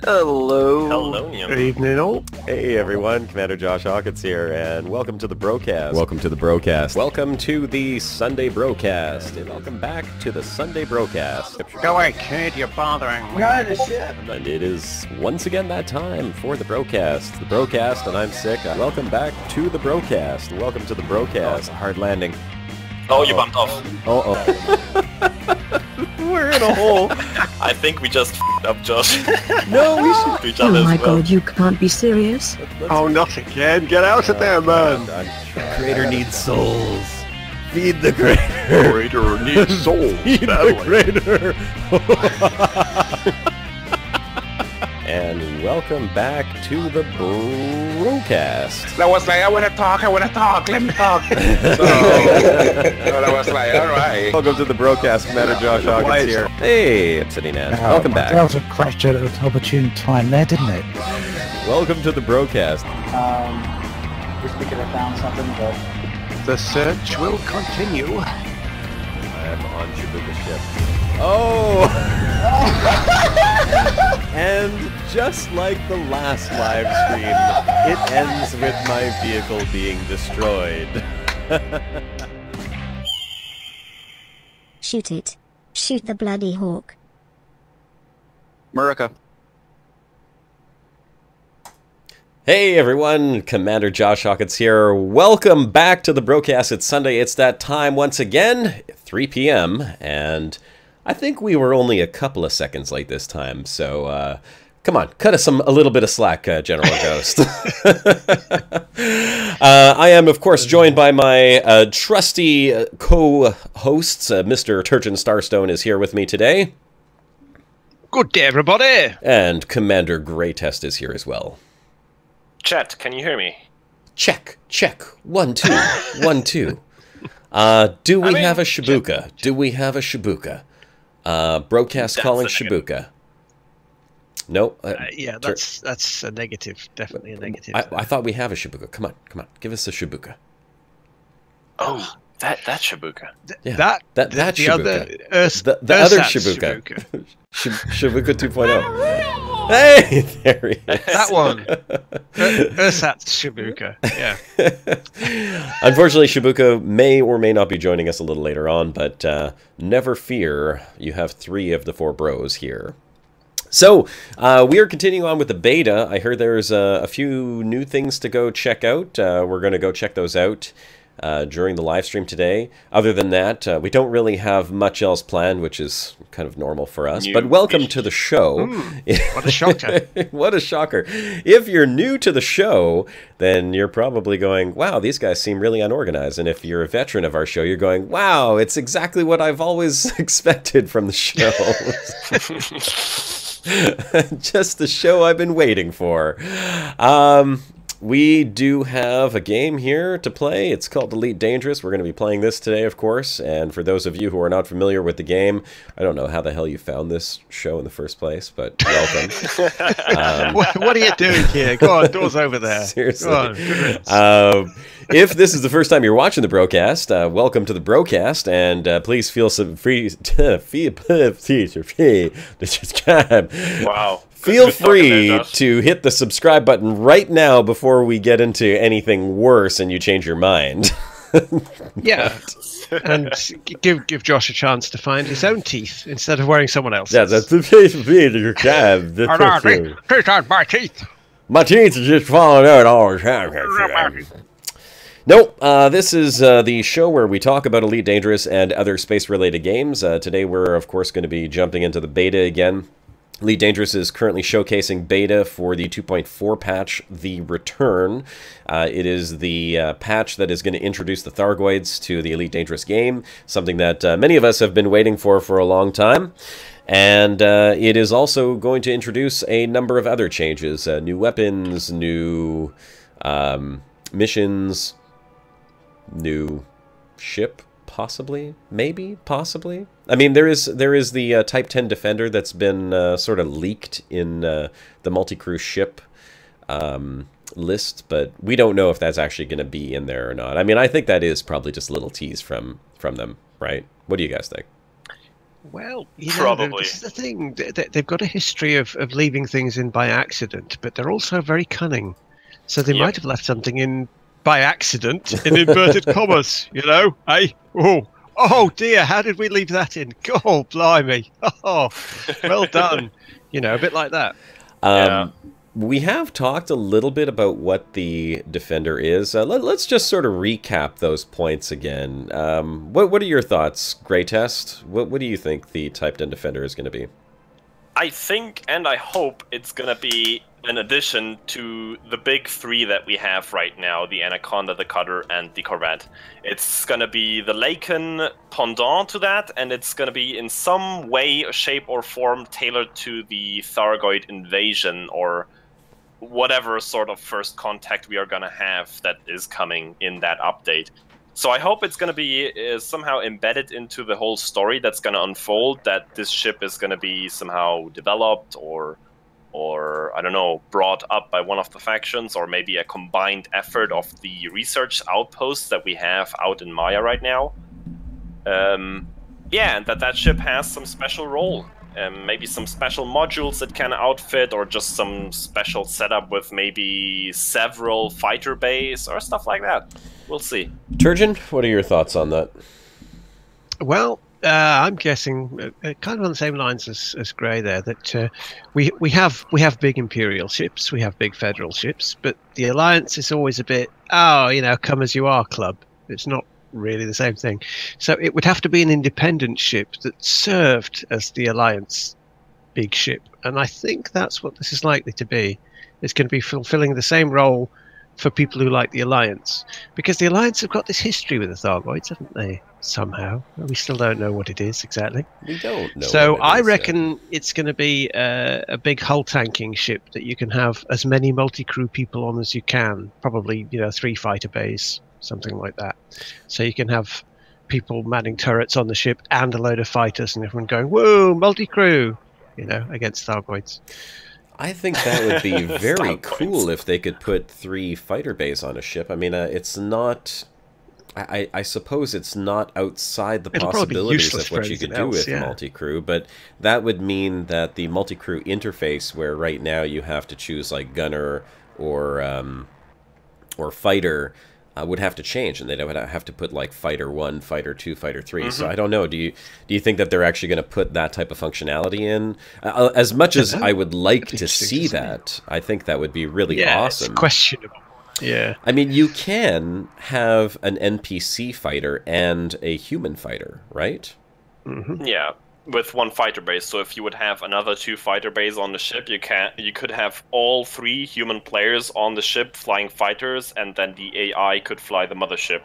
Hello. Hello. Good evening, all. Hey everyone, Commander Josh Hawkins here, and welcome to the Brocast. Welcome to the Brocast. Welcome to the Sunday Brocast, and welcome back to the Sunday Brocast. Go away, kid, you're bothering me. Got a ship. And it is once again that time for the Brocast. The Brocast, and I'm sick. Welcome back to the Brocast. Welcome to the Brocast. Hard landing. Oh, you bumped off. We're in a hole. I think we just f***ed up Josh. No, we should. To each Oh other my as well. god, you can't be serious. Oh, not again. Get out of there, man. The creator needs souls. Feed the creator. Creator needs souls. Feed the creator. And welcome back to the Brocast. That was like, I want to talk, let me talk. So, that was like, alright. Welcome to the Brocast, Commander Josh Hawkins here. Hey, Obsidian Ant. Welcome back. That was a crash at an opportune time there, didn't it? Welcome to the Brocast. Just because I found something, but The search will continue. I am on Shibuka ship. Oh! And just like the last live stream, it ends with my vehicle being destroyed. Shoot it. Shoot the bloody hawk. Murica. Hey everyone, Commander Josh Hawkins here. Welcome back to the Brocast. It's Sunday. It's that time once again, 3 p.m. And I think we were only a couple of seconds late this time. So come on, cut us a little bit of slack, General Ghost. I am, of course, joined by my trusty co-hosts. Mr. Turgeon Starstone is here with me today. Good day, everybody. And Commander Greytest is here as well. Chat, can you hear me? Check, check. 1, 2, 1, 2. Do we have a Shibuka? Do we have a Shibuka? Brocast calling Shibuka. No. Yeah, that's a negative. Definitely a negative. I thought we have a Shibuka. Come on, come on. Give us a Shibuka. Oh, that Shibuka. Yeah, that the Shibuka. other, the other Shibuka. Shibuka 2.0. Hey, there he is. That one. Ursat's Shibuka. Yeah. Unfortunately, Shibuka may or may not be joining us a little later on, but never fear. You have 3 of the 4 bros here. So, we are continuing on with the beta. I heard there's a few new things to go check out. We're going to go check those out during the live stream today. Other than that, we don't really have much else planned, which is kind of normal for us. But welcome to the show. What a shocker. What a shocker. If you're new to the show, then you're probably going, wow, these guys seem really unorganized. And if you're a veteran of our show, you're going, wow, it's exactly what I've always expected from the show. Just the show I've been waiting for. We do have a game here to play. It's called Elite Dangerous. We're going to be playing this today, of course. And for those of you who are not familiar with the game, I don't know how the hell you found this show in the first place, but welcome. What are you doing here? Go on, door's over there. Seriously. Go on, good riddance. If this is the first time you're watching the Brocast, welcome to the Brocast, and please feel free to subscribe. Wow. Feel Good talking there, free Josh. to hit the subscribe button right now before we get into anything worse and you change your mind. Yeah. And give Josh a chance to find his own teeth instead of wearing someone else's. Yeah, that's the place to be to your cab. These aren't my teeth. My teeth are just falling out all the time. Nope, this is the show where we talk about Elite Dangerous and other space-related games. Today we're, of course, going to be jumping into the beta again. Elite Dangerous is currently showcasing beta for the 2.4 patch, The Return. It is the patch that is going to introduce the Thargoids to the Elite Dangerous game, something that many of us have been waiting for a long time. And it is also going to introduce a number of other changes, new weapons, new missions, new ship, possibly, maybe, possibly. I mean, there is the Type 10 Defender that's been sort of leaked in the multi-crew ship list, but we don't know if that's actually going to be in there or not. I mean, I think that is probably just a little tease from them, right? What do you guys think? Well, you know, Probably. this is the thing. They've got a history of leaving things in by accident, but they're also very cunning. So they Yep. might have left something in by accident, in inverted commas, you know? Hey, oh dear, how did we leave that in? God, blimey. Oh, well done. You know, a bit like that. Yeah. We have talked a little bit about what the Defender is. Let's just sort of recap those points again. What are your thoughts, Greytest? What do you think the Type 10 Defender is going to be? I think and I hope it's gonna be an addition to the big three that we have right now, the Anaconda, the Cutter, and the Corvette. It's gonna be the Laken pendant to that, and it's gonna be in some way, shape, or form tailored to the Thargoid invasion, or whatever sort of first contact we are gonna have that is coming in that update. So I hope it's going to be somehow embedded into the whole story that's going to unfold, that this ship is going to be somehow developed or I don't know, brought up by one of the factions, or maybe a combined effort of the research outposts that we have out in Maya right now. Yeah, and that ship has some special role. Maybe some special modules that can outfit, or just some special setup with maybe several fighter bays or stuff like that. We'll see. Turgeon, what are your thoughts on that? Well, I'm guessing kind of on the same lines as Grey there, that we have big Imperial ships, we have big Federal ships, but the Alliance is always a bit, come as you are club. It's not really the same thing. So it would have to be an independent ship that served as the Alliance big ship. And I think that's what this is likely to be. It's going to be fulfilling the same role for people who like the Alliance. Because the Alliance have got this history with the Thargoids, haven't they? Somehow. We still don't know what it is exactly. We don't know. So I reckon it's going to be a big hull tanking ship that you can have as many multi-crew people on as you can. Probably, 3 fighter bays, something like that. So you can have people manning turrets on the ship and a load of fighters, and everyone going, whoa, multi-crew, against Thargoids. I think that would be very cool if they could put 3 fighter bays on a ship. I mean, it's not... I suppose it's not outside the possibilities of what you could do with multi-crew, but that would mean that the multi-crew interface, where right now you have to choose like gunner or fighter, would have to change, and they'd have to put like fighter 1, fighter 2, fighter 3. So I don't know. Do you think that they're actually going to put that type of functionality in? As much as I would like to see that, I think that would be really awesome. It's questionable. Yeah. I mean, you can have an NPC fighter and a human fighter, right? Mm-hmm. Yeah, with 1 fighter base. So if you would have another 2 fighter bases on the ship, you could have all 3 human players on the ship flying fighters, and then the AI could fly the mothership.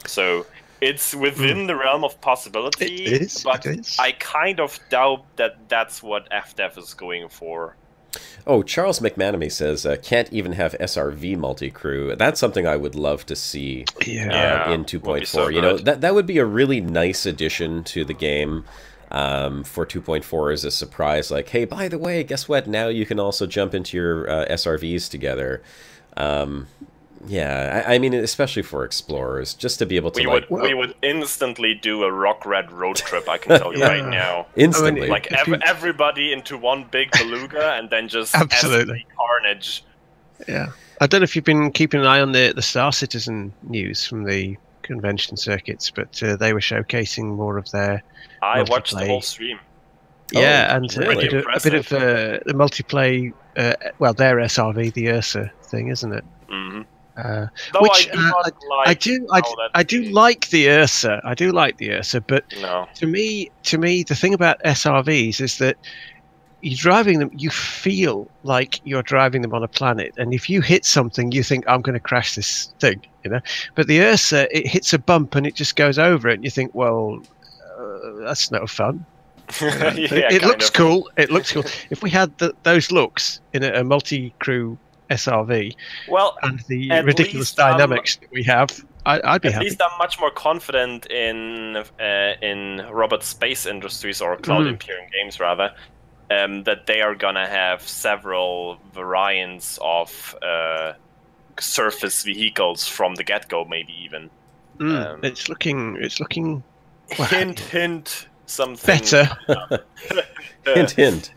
So it's within the realm of possibility. It is. But I kind of doubt that that's what FDev is going for. Oh, Charles McManamy says, can't even have SRV multi-crew. That's something I would love to see in 2.4. So that would be a really nice addition to the game for 2.4 as a surprise. Like, hey, by the way, guess what? Now you can also jump into your SRVs together. Yeah, I mean, especially for explorers, just to be able to we would instantly do a rock red road trip. I can tell you right now, instantly, like everybody into one big beluga, and then just absolutely carnage. Yeah, I don't know if you've been keeping an eye on the Star Citizen news from the convention circuits, but they were showcasing more of their. I watched the whole stream. Yeah, and really a bit of the multiplayer. Well, their SRV, the Ursa thing, isn't it? Mm-hmm. Which I do like the Ursa. I do like the Ursa, but to me, the thing about SRVs is that you're driving them. You feel like you're driving them on a planet, and if you hit something, you think, "I'm going to crash this thing," But the Ursa, it hits a bump and it just goes over it, and you think, "Well, that's no fun." It looks cool. It looks cool. If we had those looks in a multi-crew SRV, and the ridiculous dynamics that we have, I'd be happy. At least I'm much more confident in Robert Space Industries, or Cloud Imperium Games rather, that they are gonna have several variants of surface vehicles from the get-go, maybe even. It's looking. Hint, hint. something better. Hint, hint.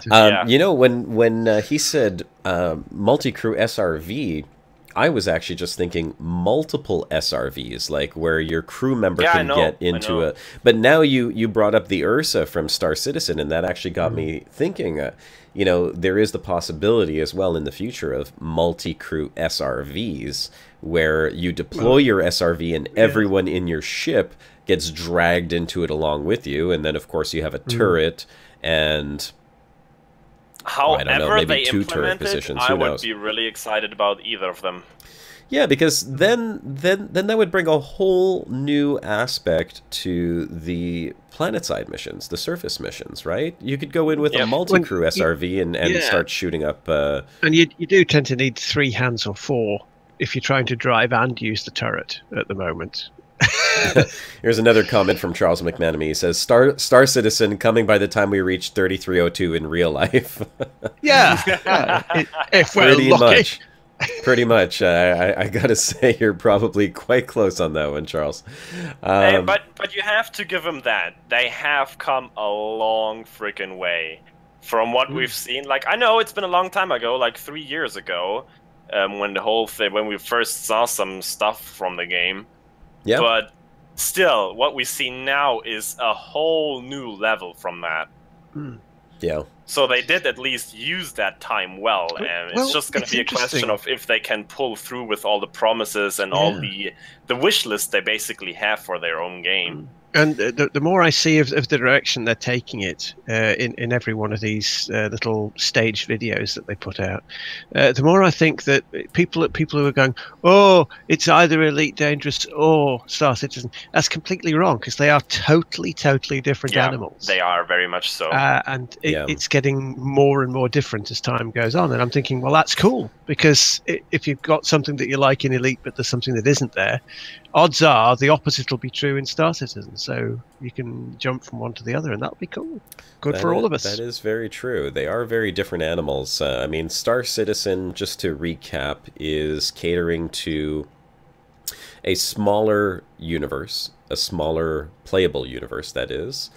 Yeah. You know, when he said multi-crew SRV, I was actually just thinking multiple SRVs, like where your crew member can get into a... But now you brought up the Ursa from Star Citizen, and that actually got me thinking, you know, there is the possibility as well in the future of multi-crew SRVs, where you deploy your SRV and everyone in your ship gets dragged into it along with you, and then of course you have a turret and... However, I don't know, maybe they two turret positions. I Who would knows? be really excited about either of them. Yeah, because then that would bring a whole new aspect to the planetside missions, the surface missions, right? You could go in with a multi-crew SRV and start shooting up... And you do tend to need 3 hands or 4 if you're trying to drive and use the turret at the moment. Here's another comment from Charles McManamy. He says, Star Citizen coming by the time we reach 3302 in real life. If we're lucky. Pretty much. I gotta say, you're probably quite close on that one, Charles. But you have to give them that. They have come a long freaking way from what we've seen. Like, I know it's been a long time ago, like 3 years ago, when the whole thing, when we first saw some stuff from the game. Yeah. But still, what we see now is a whole new level from that. Yeah. So they did at least use that time well, and it's just going to be a question of if they can pull through with all the promises and all the wish list they basically have for their own game. And the more I see of the direction they're taking it in every one of these little staged videos that they put out, the more I think that people who are going, oh, it's either Elite Dangerous or Star Citizen, that's completely wrong, because they are totally different animals. They are very much so. And it's getting more and more different as time goes on. And I'm thinking, well, that's cool, because if you've got something that you like in Elite, but there's something that isn't there, odds are the opposite will be true in Star Citizen. So you can jump from one to the other, and that'll be cool. Good for all of us. That is very true. They are very different animals. I mean, Star Citizen, just to recap, is catering to a smaller universe, a smaller playable universe, that is,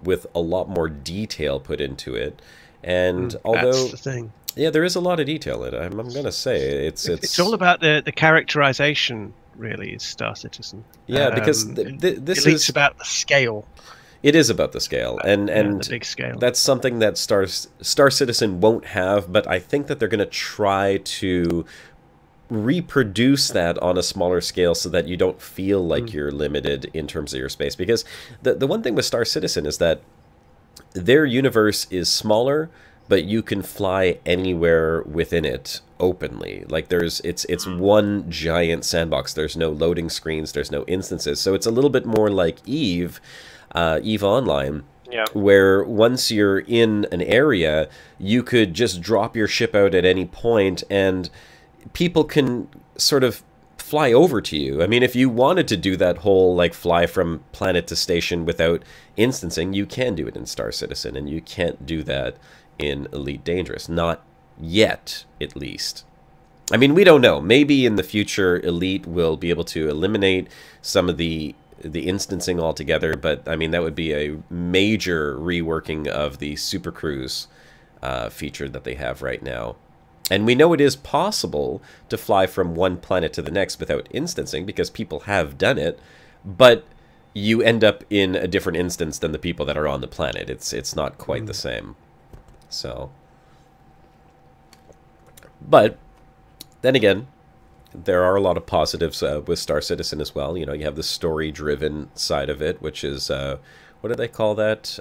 with a lot more detail put into it. And although... That's the thing. Yeah, there is a lot of detail in it. I'm going to say it's all about the characterization. Really, is Star Citizen. Yeah, because this is about the scale. It is about the scale, and the big scale. That's something that Star Citizen won't have. But I think that they're going to try to reproduce that on a smaller scale so that you don't feel like you're limited in terms of your space. Because the one thing with Star Citizen is that their universe is smaller, but you can fly anywhere within it openly. Like it's one giant sandbox. There's no loading screens, there's no instances. So it's a little bit more like Eve Online, where once you're in an area, you could just drop your ship out at any point and people can sort of fly over to you. I mean, if you wanted to do that whole like fly from planet to station without instancing, you can do it in Star Citizen, and you can't do that in Elite Dangerous. Not yet, at least. I mean, we don't know. Maybe in the future, Elite will be able to eliminate some of the instancing altogether, but I mean, that would be a major reworking of the Super Cruise feature that they have right now. And we know it is possible to fly from one planet to the next without instancing, because people have done it, but you end up in a different instance than the people that are on the planet. It's not quite the same. So, but then again, there are a lot of positives with Star Citizen as well. You know, you have the story-driven side of it, which is what do they call that?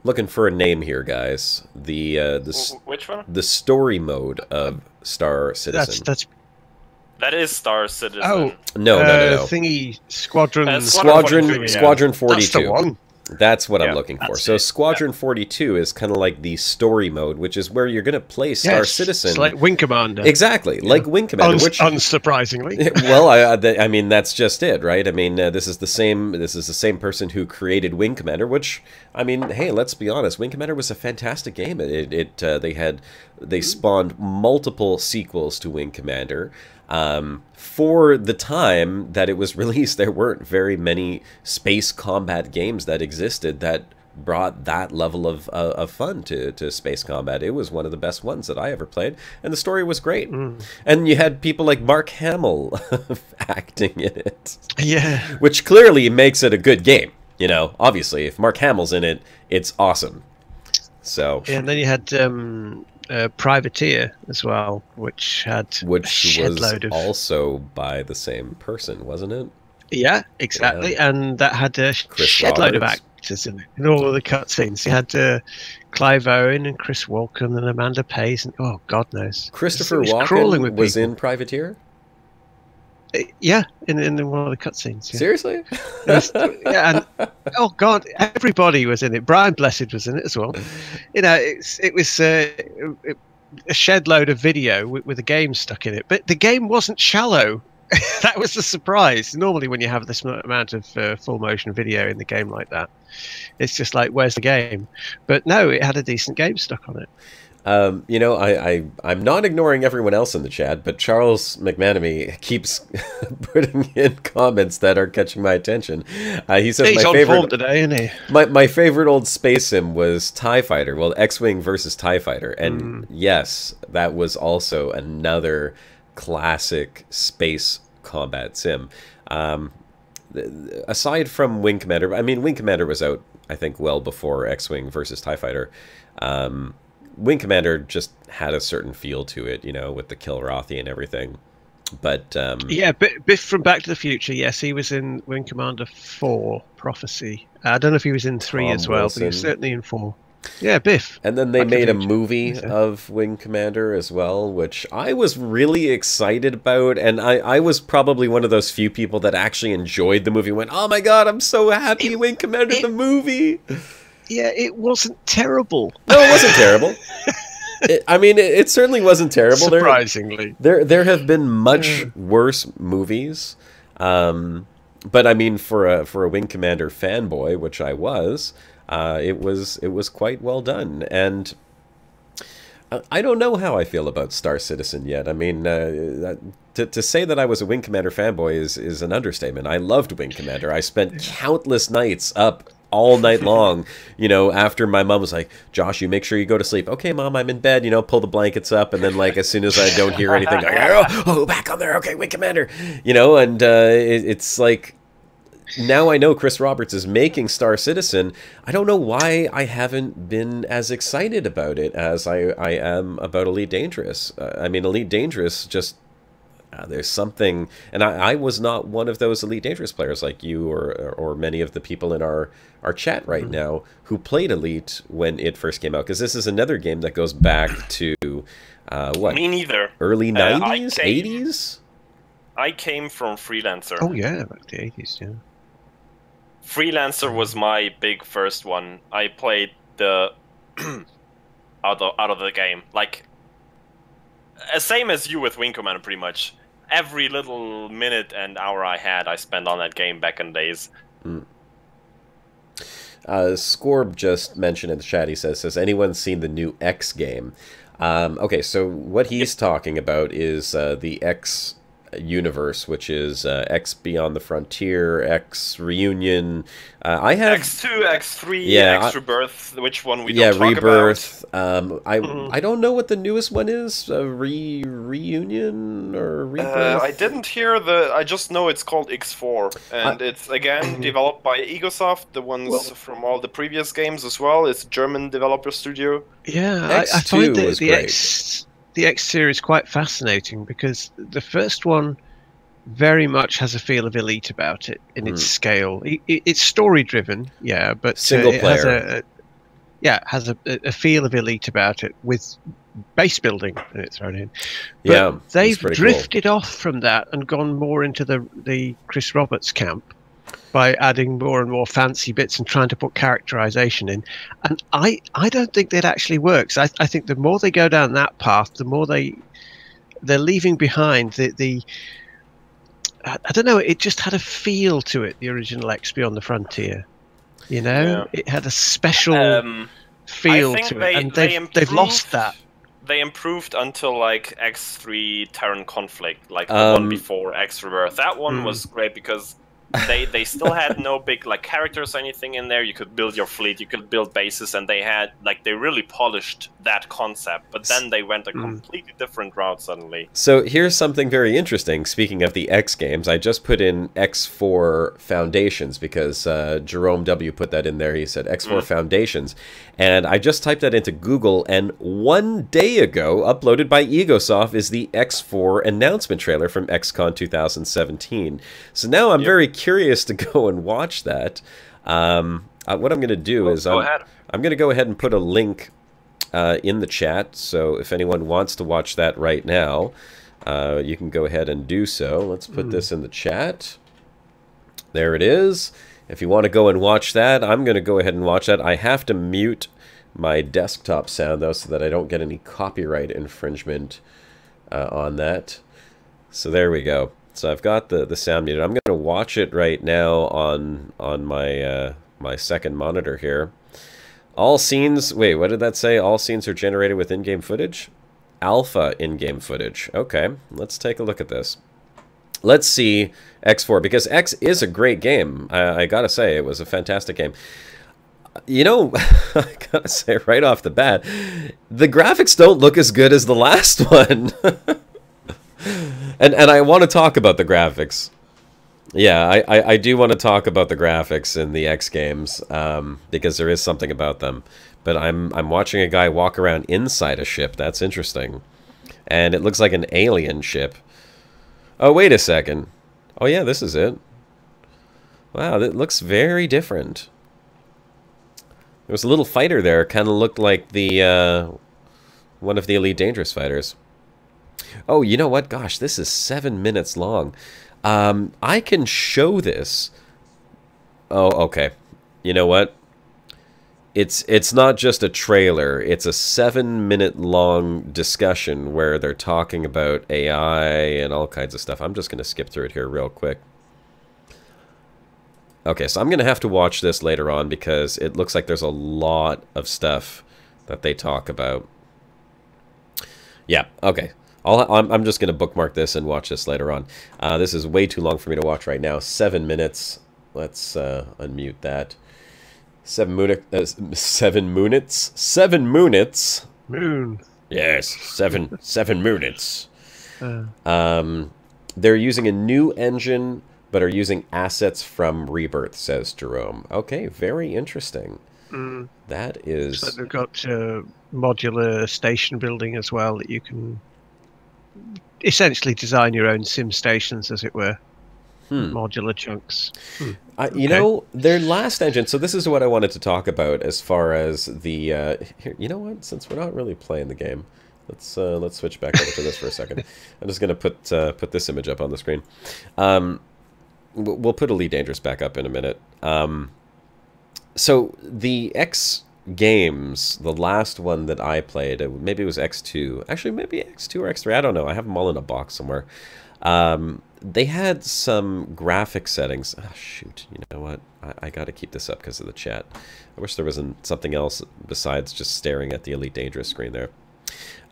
Looking for a name here, guys. Which one? The story mode of Star Citizen. That is Star Citizen. Oh, no. Thingy Squadron 42. That's the one. That's what I'm looking for. So Squadron 42 is kind of like the story mode, which is where you're going to play Star Citizen. It's like Wing Commander. Exactly, like Wing Commander. Which, unsurprisingly. Well, I mean, that's just it, right? I mean, this is the same person who created Wing Commander, which, I mean, hey, let's be honest, Wing Commander was a fantastic game. They had They spawned multiple sequels to Wing Commander. For the time that it was released, there weren't very many space combat games that existed that brought that level of fun to space combat. It was one of the best ones that I ever played, and the story was great. And you had people like Mark Hamill acting in it. Yeah. Which clearly makes it a good game. You know, obviously, if Mark Hamill's in it, it's awesome. So. Yeah, and then you had Privateer as well, which was also by the same person, wasn't it? Yeah, exactly. Yeah. And that had a shed load of actors in it, in all of the cutscenes. You had Clive Owen and Chris Walken and Amanda Pays, and oh, God knows. Christopher Walken was in Privateer? Yeah, in one of the cutscenes. Yeah. Seriously? Yeah, and oh God, everybody was in it. Brian Blessed was in it as well. You know, it was a shed load of video with a game stuck in it, but the game wasn't shallow. That was the surprise. Normally, when you have this amount of full motion video in the game like that, it's just like, where's the game? But no, it had a decent game stuck on it. You know, I'm not ignoring everyone else in the chat, but Charles McManamy keeps putting in comments that are catching my attention. He says he's my on favorite form today, isn't he? My favorite old space sim was TIE Fighter. Well, X-Wing versus TIE Fighter, and yes, that was also another classic space combat sim. Aside from Wing Commander, I mean, Wing Commander was out, I think, well before X-Wing versus TIE Fighter. Wing Commander just had a certain feel to it, you know, with the Kilrathi and everything. But yeah, Biff from Back to the Future, yes, he was in Wing Commander 4 Prophecy. I don't know if he was in 3 as well, but he was certainly in 4. Yeah, Biff. And then they made a movie of Wing Commander as well, which I was really excited about. And I was probably one of those few people that actually enjoyed the movie and went, oh my God, I'm so happy Wing Commander the movie. Yeah, it wasn't terrible. No, it wasn't terrible. It certainly wasn't terrible. Surprisingly. There have been much worse movies. But I mean, for a Wing Commander fanboy, which I was, it was quite well done. And I don't know how I feel about Star Citizen yet. I mean, to say that I was a Wing Commander fanboy is an understatement. I loved Wing Commander. I spent countless nights up all night long, you know, after my mom was like, Josh, you make sure you go to sleep. Okay, Mom, I'm in bed, you know, pull the blankets up, and then, like, as soon as I don't hear anything, oh, back on there, okay, Wing Commander, you know, and it's like, now I know Chris Roberts is making Star Citizen. I don't know why I haven't been as excited about it as I am about Elite Dangerous. I mean, Elite Dangerous just... there's something, and I was not one of those Elite Dangerous players like you or many of the people in our chat right now who played Elite when it first came out, because this is another game that goes back to what? Me neither. Early 90s, 80s? I came from Freelancer. Oh yeah, like the 80s, yeah. Freelancer was my big first one. I played the out of the game, like same as you with Wing Commander, pretty much. Every little minute and hour I had, I spent on that game back in the days. Scorb just mentioned in the chat, he says, has anyone seen the new X game? Okay, so what he's talking about is the X universe, which is X Beyond the Frontier, X Reunion. I have X2, X3, X Rebirth. Which one we don't talk Rebirth. about? I don't know what the newest one is. Reunion or Rebirth. I didn't hear the. I just know it's called X4, and it's again developed by Egosoft, the ones from all the previous games as well. It's a German developer studio. Yeah, I find the X series quite fascinating, because the first one very much has a feel of Elite about it in its scale. It's story driven, yeah, but single player. It has a feel of Elite about it with base building in it thrown in. But yeah, they've drifted off from that and gone more into the Chris Roberts camp by adding more and more fancy bits and trying to put characterization in. And I don't think that actually works. I think the more they go down that path, the more they're leaving behind the I don't know, it just had a feel to it, the original X Beyond the Frontier. You know? Yeah. It had a special feel to it. And they've lost that. they improved until like X3 Terran Conflict, like the one before X Rebirth. That one was great because they still had no big like characters or anything in there. You could build your fleet, you could build bases, and they had like they really polished that concept. But then they went a completely different route suddenly. So here's something very interesting. Speaking of the X games, I just put in X4 Foundations because Jerome W put that in there. He said X4 Foundations, and I just typed that into Google, and 1 day ago, uploaded by Egosoft, is the X4 announcement trailer from XCon 2017. So now I'm very curious to go and watch that. What I'm going to do is I'm going to go ahead and put a link in the chat. So if anyone wants to watch that right now, you can go ahead and do so. Let's put this in the chat. There it is. If you want to go and watch that, I'm going to go ahead and watch that. I have to mute my desktop sound, though, so that I don't get any copyright infringement on that. So there we go. So I've got the sound muted. I'm going to watch it right now on my my second monitor here. All scenes... Wait, what did that say? All scenes are generated with in-game footage? Alpha in-game footage. Okay, let's take a look at this. Let's see X4, because X is a great game. I gotta say, it was a fantastic game. You know, I gotta say right off the bat, the graphics don't look as good as the last one. And I want to talk about the graphics. Yeah, I do want to talk about the graphics in the X games, because there is something about them. But I'm watching a guy walk around inside a ship. That's interesting. And it looks like an alien ship. Oh, wait a second. Oh, yeah, this is it. Wow, that looks very different. There was a little fighter there. Kind of looked like the one of the Elite Dangerous fighters. Oh, you know what? Gosh, this is 7 minutes long. I can show this. Oh, okay. You know what? It's not just a trailer. It's a 7-minute long discussion where they're talking about AI and all kinds of stuff. I'm just going to skip through it here real quick. Okay, so I'm going to have to watch this later on because it looks like there's a lot of stuff that they talk about. Yeah, okay. I'm just going to bookmark this and watch this later on. This is way too long for me to watch right now. 7 minutes. Let's unmute that. 7 minutes. 7 minutes. Moon. Yes, 7 minutes. They're using a new engine, but are using assets from Rebirth, says Jerome. Okay, very interesting. That is... So they've got modular station building as well that you can essentially design your own sim stations, as it were. Modular chunks. You know, their last engine, so this is what I wanted to talk about as far as the... here, you know what? Since we're not really playing the game, let's switch back over to this for a second. I'm just going to put this image up on the screen. We'll put Elite Dangerous back up in a minute. So the X games, the last one that I played, maybe it was X2. Actually, maybe X2 or X3. I don't know. I have them all in a box somewhere. They had some graphic settings. Oh, shoot. You know what? I got to keep this up because of the chat. I wish there was something else besides just staring at the Elite Dangerous screen there.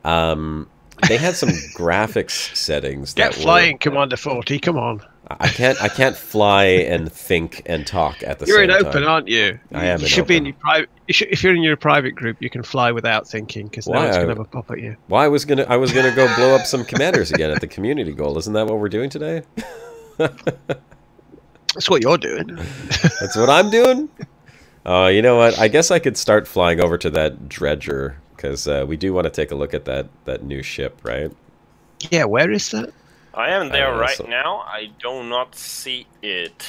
They had some graphics settings. Get flying, Commander 40. Come on. I can't fly and think and talk at the same time. You're in open, aren't you? I am. You should be in your private. If you're in your private group, you can fly without thinking because no one's gonna have a pop at you. Well, I was gonna go blow up some commanders again at the community goal. Isn't that what we're doing today? That's what you're doing. That's what I'm doing. You know what? I guess I could start flying over to that dredger because we do want to take a look at that new ship, right? Yeah, where is that? I am there right now. I do not see it.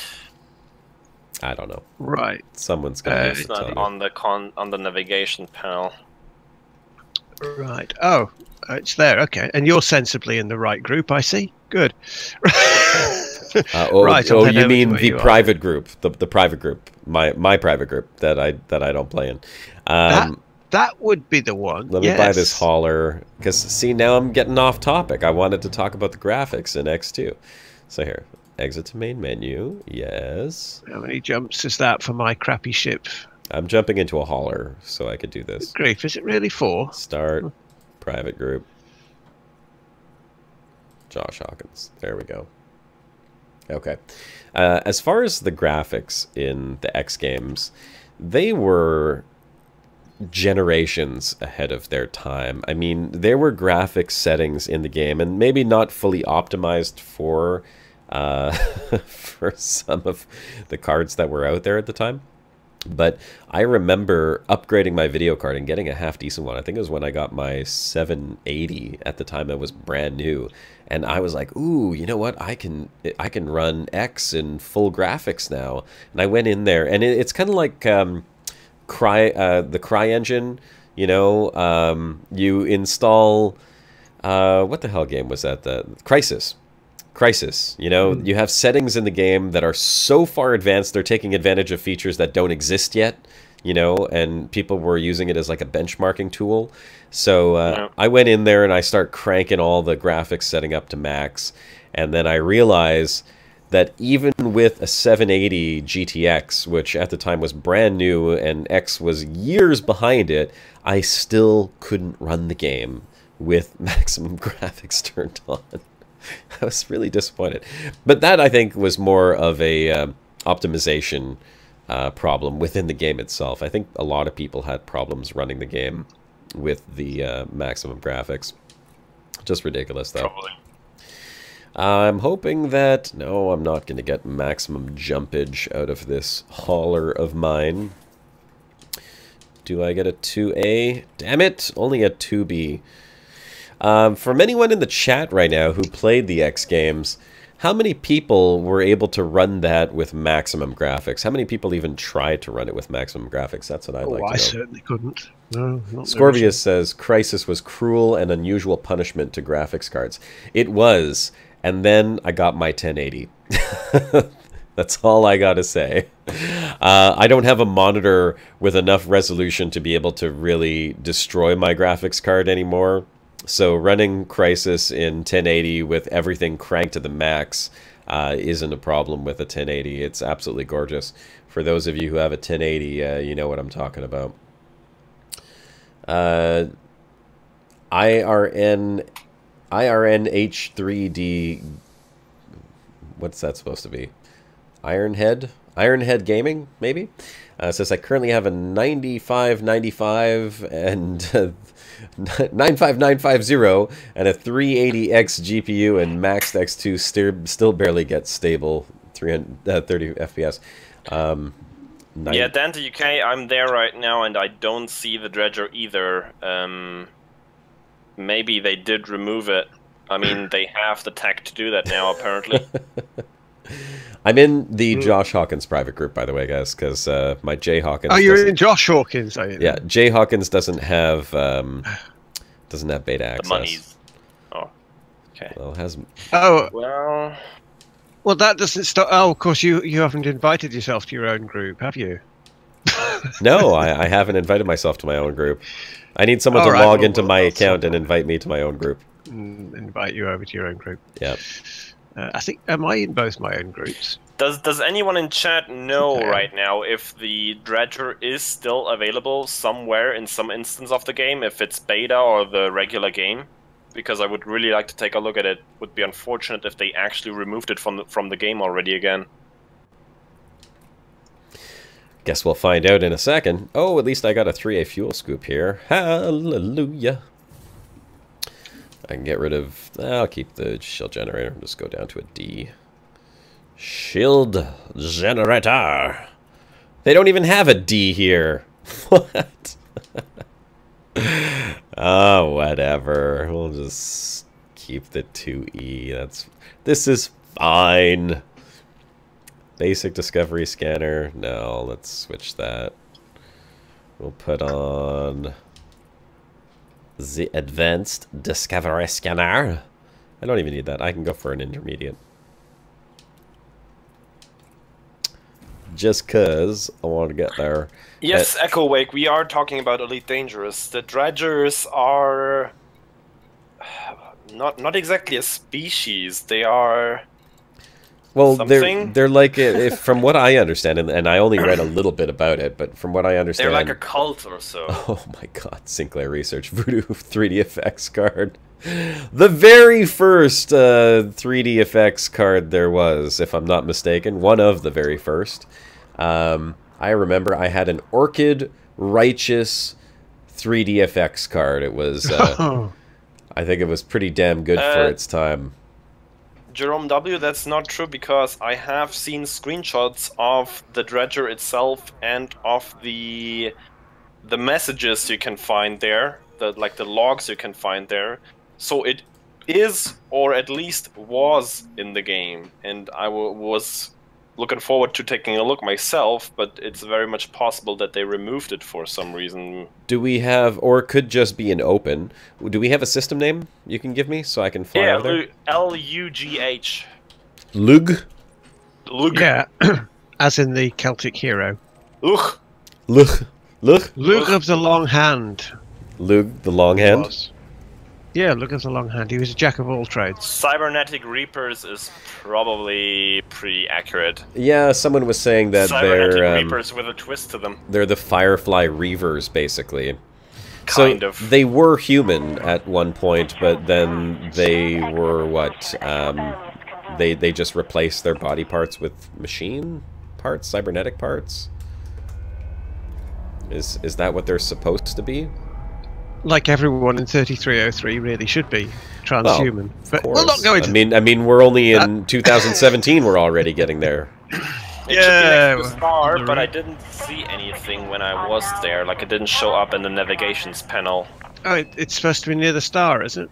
I don't know. Right. Someone's got it. It's not on the navigation panel. Right. Oh, it's there. Okay. And you're sensibly in the right group, I see. Good. Right. Oh, you mean the private group? The private group. My private group that I don't play in. That would be the one. Let me buy this hauler. Because, see, now I'm getting off topic. I wanted to talk about the graphics in X2. So here, exit to main menu. Yes. How many jumps is that for my crappy ship? I'm jumping into a hauler, so I could do this. Grief, is it really 4? Start private group. Josh Hawkins. There we go. Okay. As far as the graphics in the X games, they were generations ahead of their time. I mean, there were graphics settings in the game, and maybe not fully optimized for for some of the cards that were out there at the time. But I remember upgrading my video card and getting a half decent one. I think it was when I got my 780 at the time. It was brand new, and I was like, "Ooh, you know what? I can run X in full graphics now." And I went in there, and it's kind of like the Cry engine. You know, you install what the hell game was that? The Crisis, you know, you have settings in the game that are so far advanced, they're taking advantage of features that don't exist yet, you know, and people were using it as like a benchmarking tool. So I went in there and I start cranking all the graphics setting up to max, and then I realize that even with a 780 GTX, which at the time was brand new and X was years behind it, I still couldn't run the game with maximum graphics turned on. I was really disappointed. But that, I think, was more of a optimization problem within the game itself. I think a lot of people had problems running the game with the maximum graphics. Just ridiculous, though. Probably. I'm hoping that... No, I'm not going to get maximum jumpage out of this hauler of mine. Do I get a 2A? Damn it! Only a 2B. From anyone in the chat right now who played the X games, how many people were able to run that with maximum graphics? How many people even tried to run it with maximum graphics? That's what I'd like to know. I certainly couldn't. No, not Scorpius says, Crisis was cruel and unusual punishment to graphics cards. It was, and then I got my 1080. That's all I gotta say. I don't have a monitor with enough resolution to be able to really destroy my graphics card anymore. So running Crisis in 1080 with everything cranked to the max isn't a problem with a 1080. It's absolutely gorgeous. For those of you who have a 1080, you know what I'm talking about. IRNH3D... What's that supposed to be? Ironhead Gaming, maybe? Says, I currently have a 9595 and... 95950 and a 380X GPU, and maxed X2 still barely gets stable 330 FPS. Yeah, Dante UK, I'm there right now, and I don't see the dredger either. Maybe they did remove it. I mean, they have the tech to do that now, apparently. I'm in the Josh Hawkins private group, by the way, guys, because my Jay Hawkins... Oh, you're in Josh Hawkins, are you? Yeah, Jay Hawkins doesn't have beta access. The monies. Oh, okay. Well, has... Oh, well, that doesn't stop... Oh, of course, you haven't invited yourself to your own group, have you? No, I haven't invited myself to my own group. I need someone to log into my account and invite me to my own group. Invite you over to your own group. Yeah. I think, am I in both my own groups? Does anyone in chat know right now if the dredger is still available somewhere in some instance of the game, if it's beta or the regular game? Because I would really like to take a look at it. Would be unfortunate if they actually removed it from the game already again. Guess we'll find out in a second. Oh, at least I got a 3A fuel scoop here. Hallelujah. I can get rid of... I'll keep the shield generator and just go down to a D. Shield generator. They don't even have a D here. What? Oh, whatever. We'll just keep the 2E. This is fine. Basic discovery scanner. No, let's switch that. We'll put on... the advanced discovery scanner. I don't even need that. I can go for an intermediate. Just cause I want to get there. Yes, Echo Wake, we are talking about Elite Dangerous. The dredgers are not exactly a species. They are... Well, something? they're like, if from what I understand, and I only read a little bit about it, but from what I understand... They're like a cult or so. Oh my god, Sinclair Research, Voodoo 3D effects card. The very first 3D effects card there was, if I'm not mistaken. One of the very first. I remember I had an Orchid Righteous 3D effects card. It was, I think it was pretty damn good for its time. Jerome W, that's not true, because I have seen screenshots of the dredger itself and of the messages you can find there, the logs you can find there. So it is, or at least was, in the game, and I was looking forward to taking a look myself, but it's very much possible that they removed it for some reason. Do we have, or it could just be an open, do we have a system name you can give me so I can fly over there? L-U-G-H. Lug? Lug. Yeah, as in the Celtic hero. Lug. Lug. Lug? Lug of the Long Hand. Lug, the Long Hand? Yeah, Lug of the Long Hand. He was a jack of all trades. Cybernetic Reapers is probably pretty accurate. Yeah, someone was saying that Cybernetic Reapers with a twist to them. They're the Firefly Reavers, basically. Kind of. They were human at one point, but then they were what? They just replaced their body parts with machine parts, cybernetic parts. Is that what they're supposed to be? Like everyone in 3303 really should be transhuman. But we'll not go into. I mean, we're only in 2017. We're already getting there. It should be next to the star, but I didn't see anything when I was there. Like, it didn't show up in the navigations panel. Oh, it's supposed to be near the star, is it?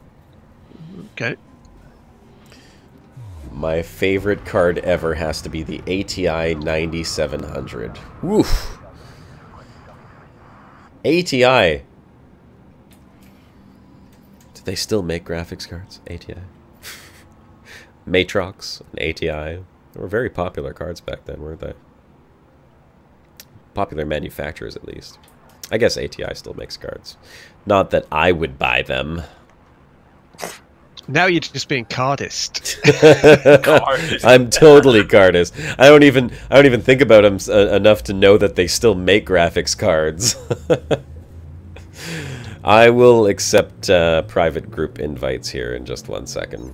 Okay. My favorite card ever has to be the ATI 9700. Woof. ATI. Do they still make graphics cards? ATI. Matrox and ATI. They were very popular cards back then, weren't they? Popular manufacturers, at least. I guess ATI still makes cards. Not that I would buy them. Now you're just being cardist. I'm totally cardist. I don't even think about them enough to know that they still make graphics cards. I will accept private group invites here in just 1 second.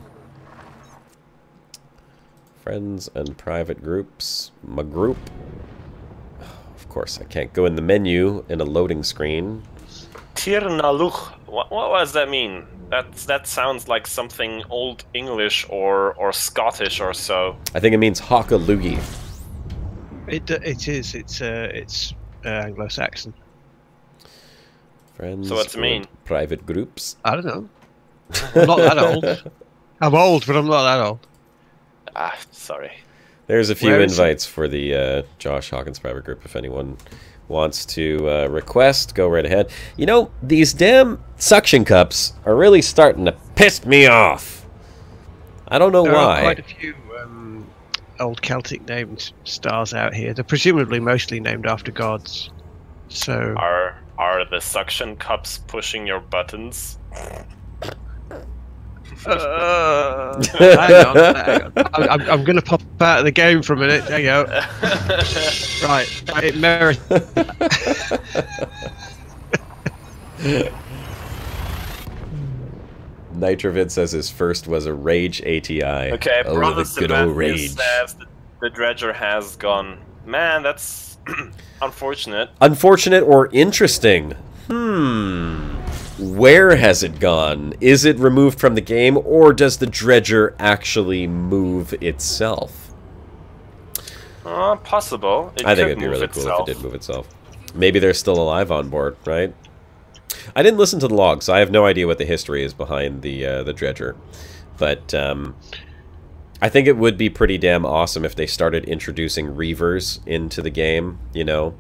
Friends and private groups. My group. Of course, I can't go in the menu in a loading screen. Tirnaluch. What does that mean? That sounds like something Old English or Scottish or so. I think it means Hockaloogie. It is. It's Anglo-Saxon. Friends. So what's it mean? Private groups. I don't know. I'm not that old. I'm old, but I'm not that old. Ah, sorry. There's a few invites for the Josh Hawkins private group if anyone wants to request. Go right ahead. You know, these damn suction cups are really starting to piss me off. I don't know why. There are quite a few old Celtic named stars out here. They're presumably mostly named after gods. So are the suction cups pushing your buttons? hang on. I'm going to pop out of the game for a minute. There you go. Right. It merits. Nitrovid says his first was a Rage ATI. Okay, oh, Brother the good old Rage. Says the dredger has gone. Man, that's unfortunate. Unfortunate or interesting? Where has it gone? Is it removed from the game, or does the dredger actually move itself? Possible. I think it'd be really cool if it did move itself. Maybe they're still alive on board, right? I didn't listen to the log, so I have no idea what the history is behind the dredger. But I think it would be pretty damn awesome if they started introducing reavers into the game, you know?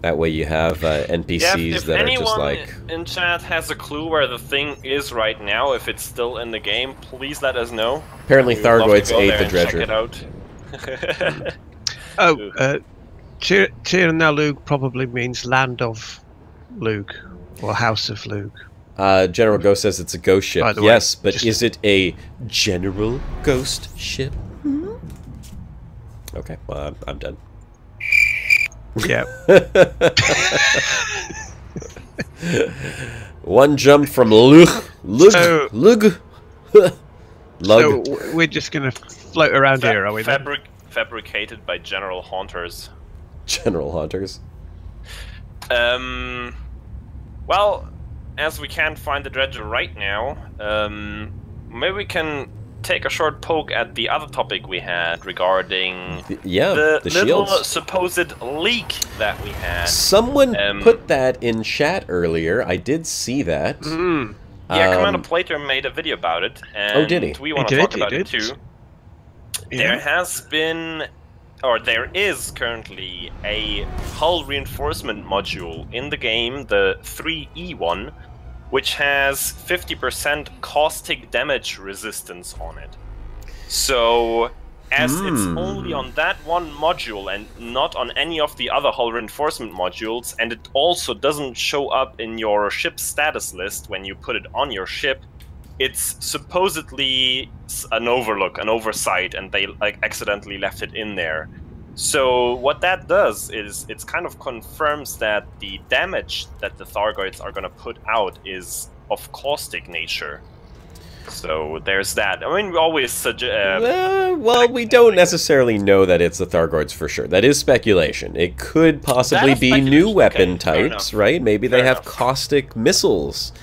That way you have NPCs that are just like... If anyone in chat has a clue where the thing is right now, if it's still in the game, please let us know. Apparently Thargoids ate the dredger. Check it out. Tir na Lug probably means land of Lug, or house of Lug. General Ghost says it's a ghost ship. By the Yes, way, but is it a general ghost ship? Okay, well, I'm done. Yeah. One jump from Lug. So we're just going to float around here, are we? Fabricated by General Haunters. General Haunters. Well, as we can't find the dredger right now, maybe we can take a short poke at the other topic we had regarding the little shields. supposed leak that we had. Someone put that in chat earlier. I did see that. Yeah, Commander Plater made a video about it, and did he? We want to talk about it too. Yeah. There has been, or there is currently, a hull reinforcement module in the game, the 3E one, which has 50% caustic damage resistance on it. So, as it's only on that one module and not on any of the other hull reinforcement modules, and it also doesn't show up in your ship status list when you put it on your ship, it's supposedly an oversight, and they accidentally left it in there. So what that does is it kind of confirms that the damage that the Thargoids are going to put out is of caustic nature. So there's that. I mean, we always suggest... well, we don't necessarily know that it's the Thargoids for sure. That is speculation. It could possibly be new weapon types, right? Maybe they have caustic missiles.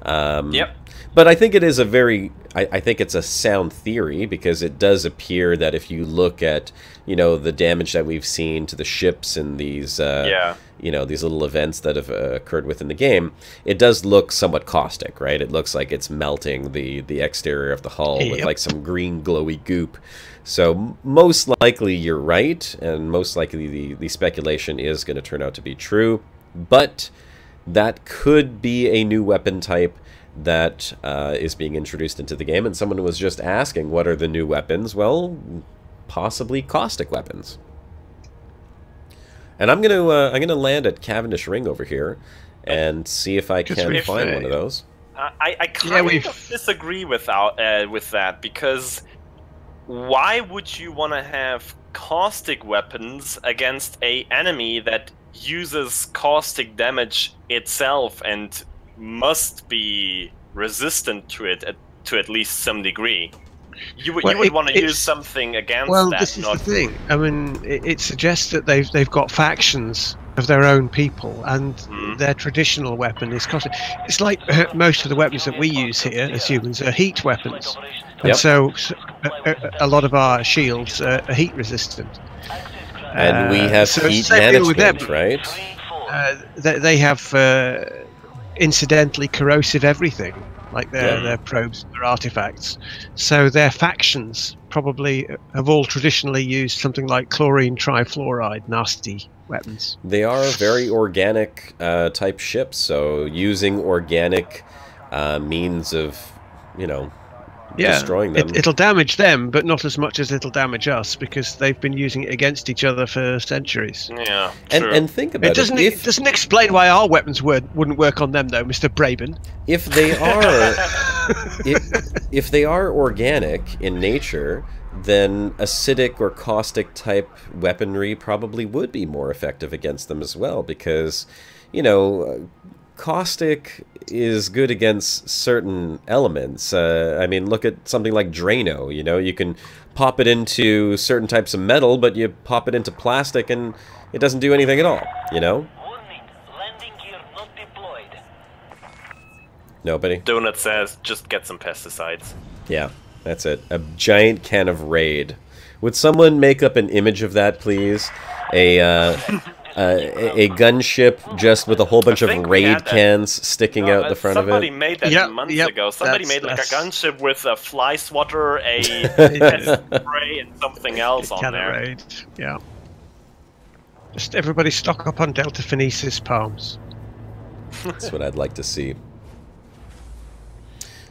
Yep. But I think it is a very... I think it's a sound theory, because it does appear that if you look at, you know, the damage that we've seen to the ships in these, you know, these little events that have occurred within the game, it does look somewhat caustic, right? It looks like it's melting the exterior of the hull with like some green glowy goop. So most likely you're right, and most likely the speculation is going to turn out to be true. But that could be a new weapon type that is being introduced into the game, and someone was just asking, what are the new weapons? Well, possibly caustic weapons. And I'm gonna land at Cavendish Ring over here and see if I can find one of those. I kind of disagree with that, because why would you want to have caustic weapons against an enemy that uses caustic damage itself and must be resistant to it to at least some degree? You would want to use something against that. Well, this is the thing. I mean, it suggests that they've got factions of their own people, and their traditional weapon is caustic. It's like most of the weapons that we use here as humans are heat weapons, and so a lot of our shields are heat resistant. And we have heat management, right? They have incidentally corrosive everything, like their probes, their artifacts. So their factions probably have all traditionally used something like chlorine trifluoride, nasty weapons. They are very organic type ships, so using organic means of, you know, destroying them. It'll damage them, but not as much as it'll damage us, because they've been using it against each other for centuries. Yeah, and think about it. It doesn't explain why our weapons wouldn't work on them, though, Mr. Braben. If they are, if they are organic in nature, then acidic or caustic type weaponry probably would be more effective against them as well, because, you know, caustic is good against certain elements. I mean, look at something like Drano. You know, you can pop it into certain types of metal, but you pop it into plastic and it doesn't do anything at all, you know? Nobody? Donut says, just get some pesticides. Yeah, that's it. A giant can of Raid. Would someone make up an image of that, please? A gunship just with a whole bunch of Raid cans sticking out the front of it. Somebody made that months ago. Somebody made like a gunship with a fly swatter, a pest spray, and something else on there. Raid. Yeah. Just everybody stock up on Delta Phoenicis palms. That's what I'd like to see.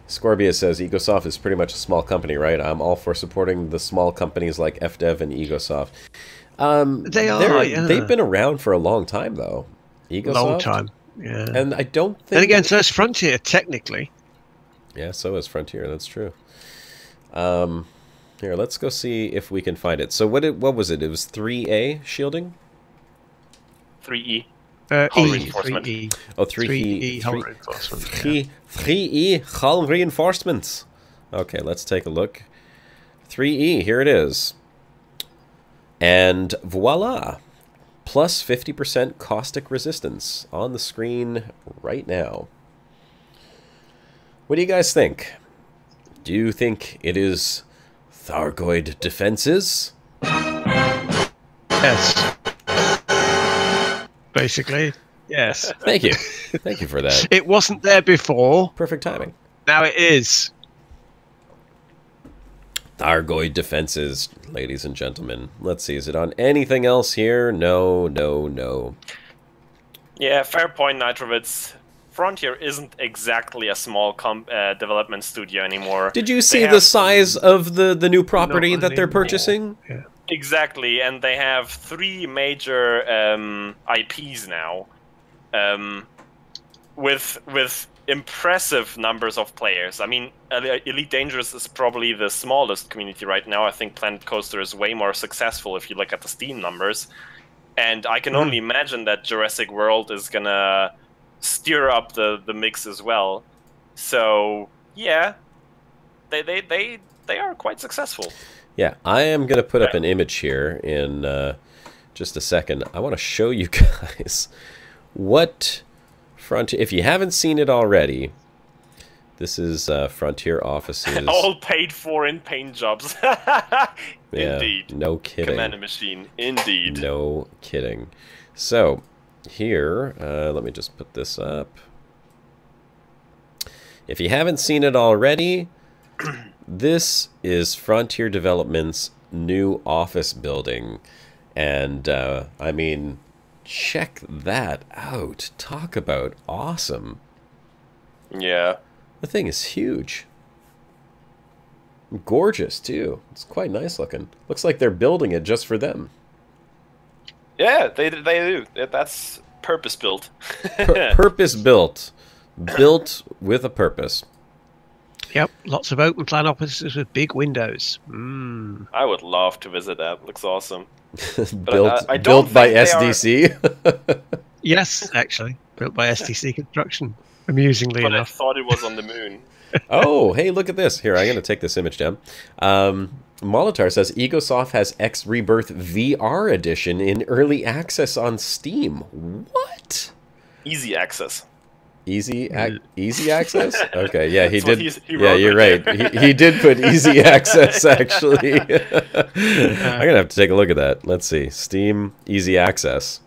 Scorbia says Egosoft is pretty much a small company, right? I'm all for supporting the small companies like FDev and Egosoft. They are. They've been around for a long time, though. Egosoft? Long time. Yeah. And I don't think... Then again, so is Frontier, technically. Yeah, so is Frontier. That's true. Here, let's go see if we can find it. So what was it? It was 3A shielding? 3E. Hull reinforcement. 3E. Oh, 3E. Hull reinforcement. 3E hull reinforcements. Okay, let's take a look. 3E, here it is. And voila. Plus 50% caustic resistance on the screen right now. What do you guys think? Do you think it is Thargoid defenses? Yes. Basically, yes. Thank you. Thank you for that. It wasn't there before. Perfect timing. Now it is. Thargoid defenses, ladies and gentlemen. Let's see, is it on anything else here? No, no, no. Yeah, fair point, Nitrovitz. Frontier isn't exactly a small development studio anymore. Did you see the size of the new property that they're purchasing? Yeah. Exactly, and they have 3 major IPs now, with impressive numbers of players. I mean, Elite Dangerous is probably the smallest community right now. I think Planet Coaster is way more successful if you look at the Steam numbers, and I can only imagine that Jurassic World is gonna steer up the mix as well. So yeah, they are quite successful. Yeah, I am going to put up an image here in just a second. I want to show you guys what Frontier... If you haven't seen it already, this is Frontier offices. All paid for in paint jobs. Indeed. Yeah, no kidding. Commander Machine, indeed. No kidding. So, here, let me just put this up. If you haven't seen it already... This is Frontier Development's new office building, and I mean, check that out. Talk about awesome. Yeah. The thing is huge. Gorgeous, too. It's quite nice looking. Looks like they're building it just for them. Yeah, they do. That's purpose-built. Purpose-built. Built with a purpose. Yep, lots of open plan offices with big windows. Mm. I would love to visit that. Looks awesome. built by SDC. Yes, actually, built by SDC Construction. Amusingly but enough. I thought it was on the moon. Oh, hey, look at this. Here, I'm going to take this image down. Molitar says Egosoft has X Rebirth VR edition in early access on Steam. What? Easy access. Easy access? Okay, yeah, he did. He yeah, you're right. He did put easy access, actually. I'm gonna have to take a look at that. Let's see, Steam easy access.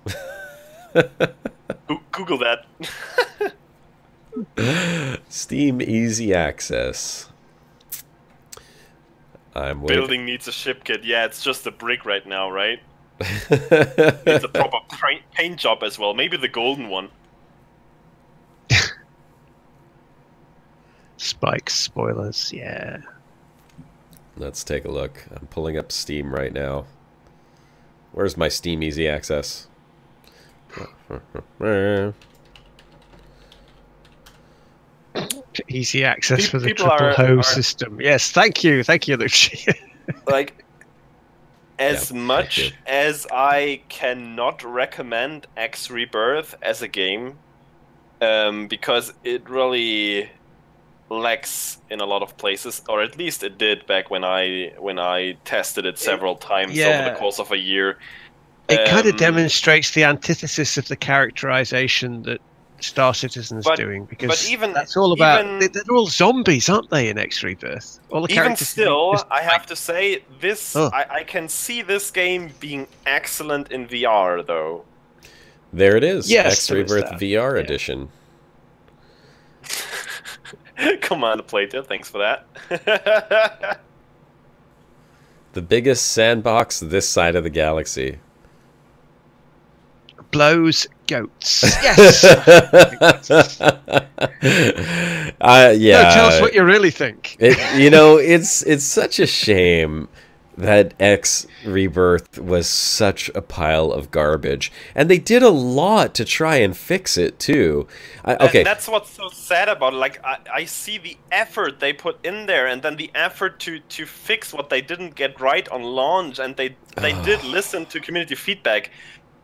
Google that. Steam easy access. I'm waiting. Building needs a ship kit. Yeah, it's just a brick right now, right? It's a proper paint job as well. Maybe the golden one. Spikes, spoilers, yeah. Let's take a look. I'm pulling up Steam right now. Where's my Steam easy access? Easy access for the triple hose system. Yes, thank you, Lucy. Like, as much as I cannot recommend X Rebirth as a game, because it really lacks in a lot of places, or at least it did back when I tested it several times over the course of a year. It kind of demonstrates the antithesis of the characterization that Star Citizen's doing, because that's all about. They're all zombies, aren't they? In X Rebirth, all the characters. Even still, I have to say this. I can see this game being excellent in VR, though. There it is. Yes, X Rebirth VR edition. Commander Plater, thanks for that. The biggest sandbox this side of the galaxy. Blows goats. Yes. Yeah. No, tell us what you really think. It's such a shame that X Rebirth was such a pile of garbage, and they did a lot to try and fix it too. Okay, and that's what's so sad about it. Like I see the effort they put in there, and then the effort to fix what they didn't get right on launch, and they did listen to community feedback,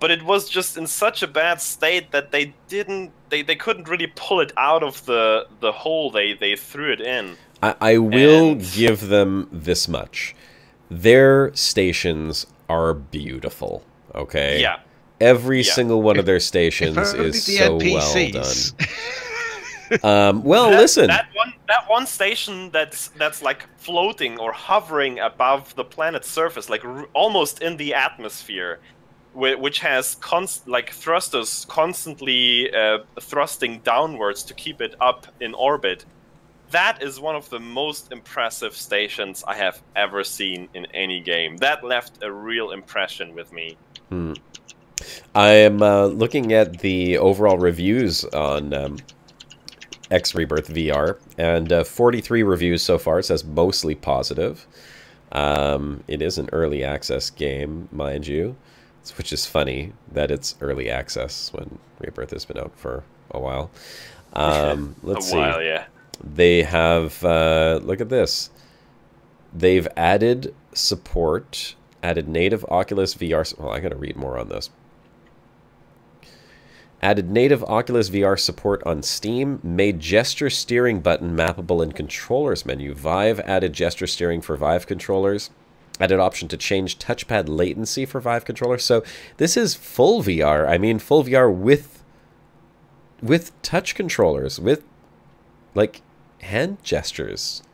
but it was just in such a bad state that they couldn't really pull it out of the hole they threw it in. I will give them this much. Their stations are beautiful, okay? Yeah. Every single one of their stations is so well done. Well, listen. That one station that's like floating or hovering above the planet's surface, like almost in the atmosphere, which has thrusters constantly thrusting downwards to keep it up in orbit. That is one of the most impressive stations I have ever seen in any game. That left a real impression with me. I am looking at the overall reviews on X Rebirth VR, and 43 reviews so far. It says mostly positive. It is an early access game, mind you, which is funny that it's early access when Rebirth has been out for a while. Let's see. Yeah. They have, look at this. They've added support, added native Oculus VR. Well, I got to read more on this. Added native Oculus VR support on Steam. Made gesture steering button mappable in controllers menu. Vive added gesture steering for Vive controllers. Added option to change touchpad latency for Vive controllers. So this is full VR. I mean, full VR with touch controllers, with like hand gestures.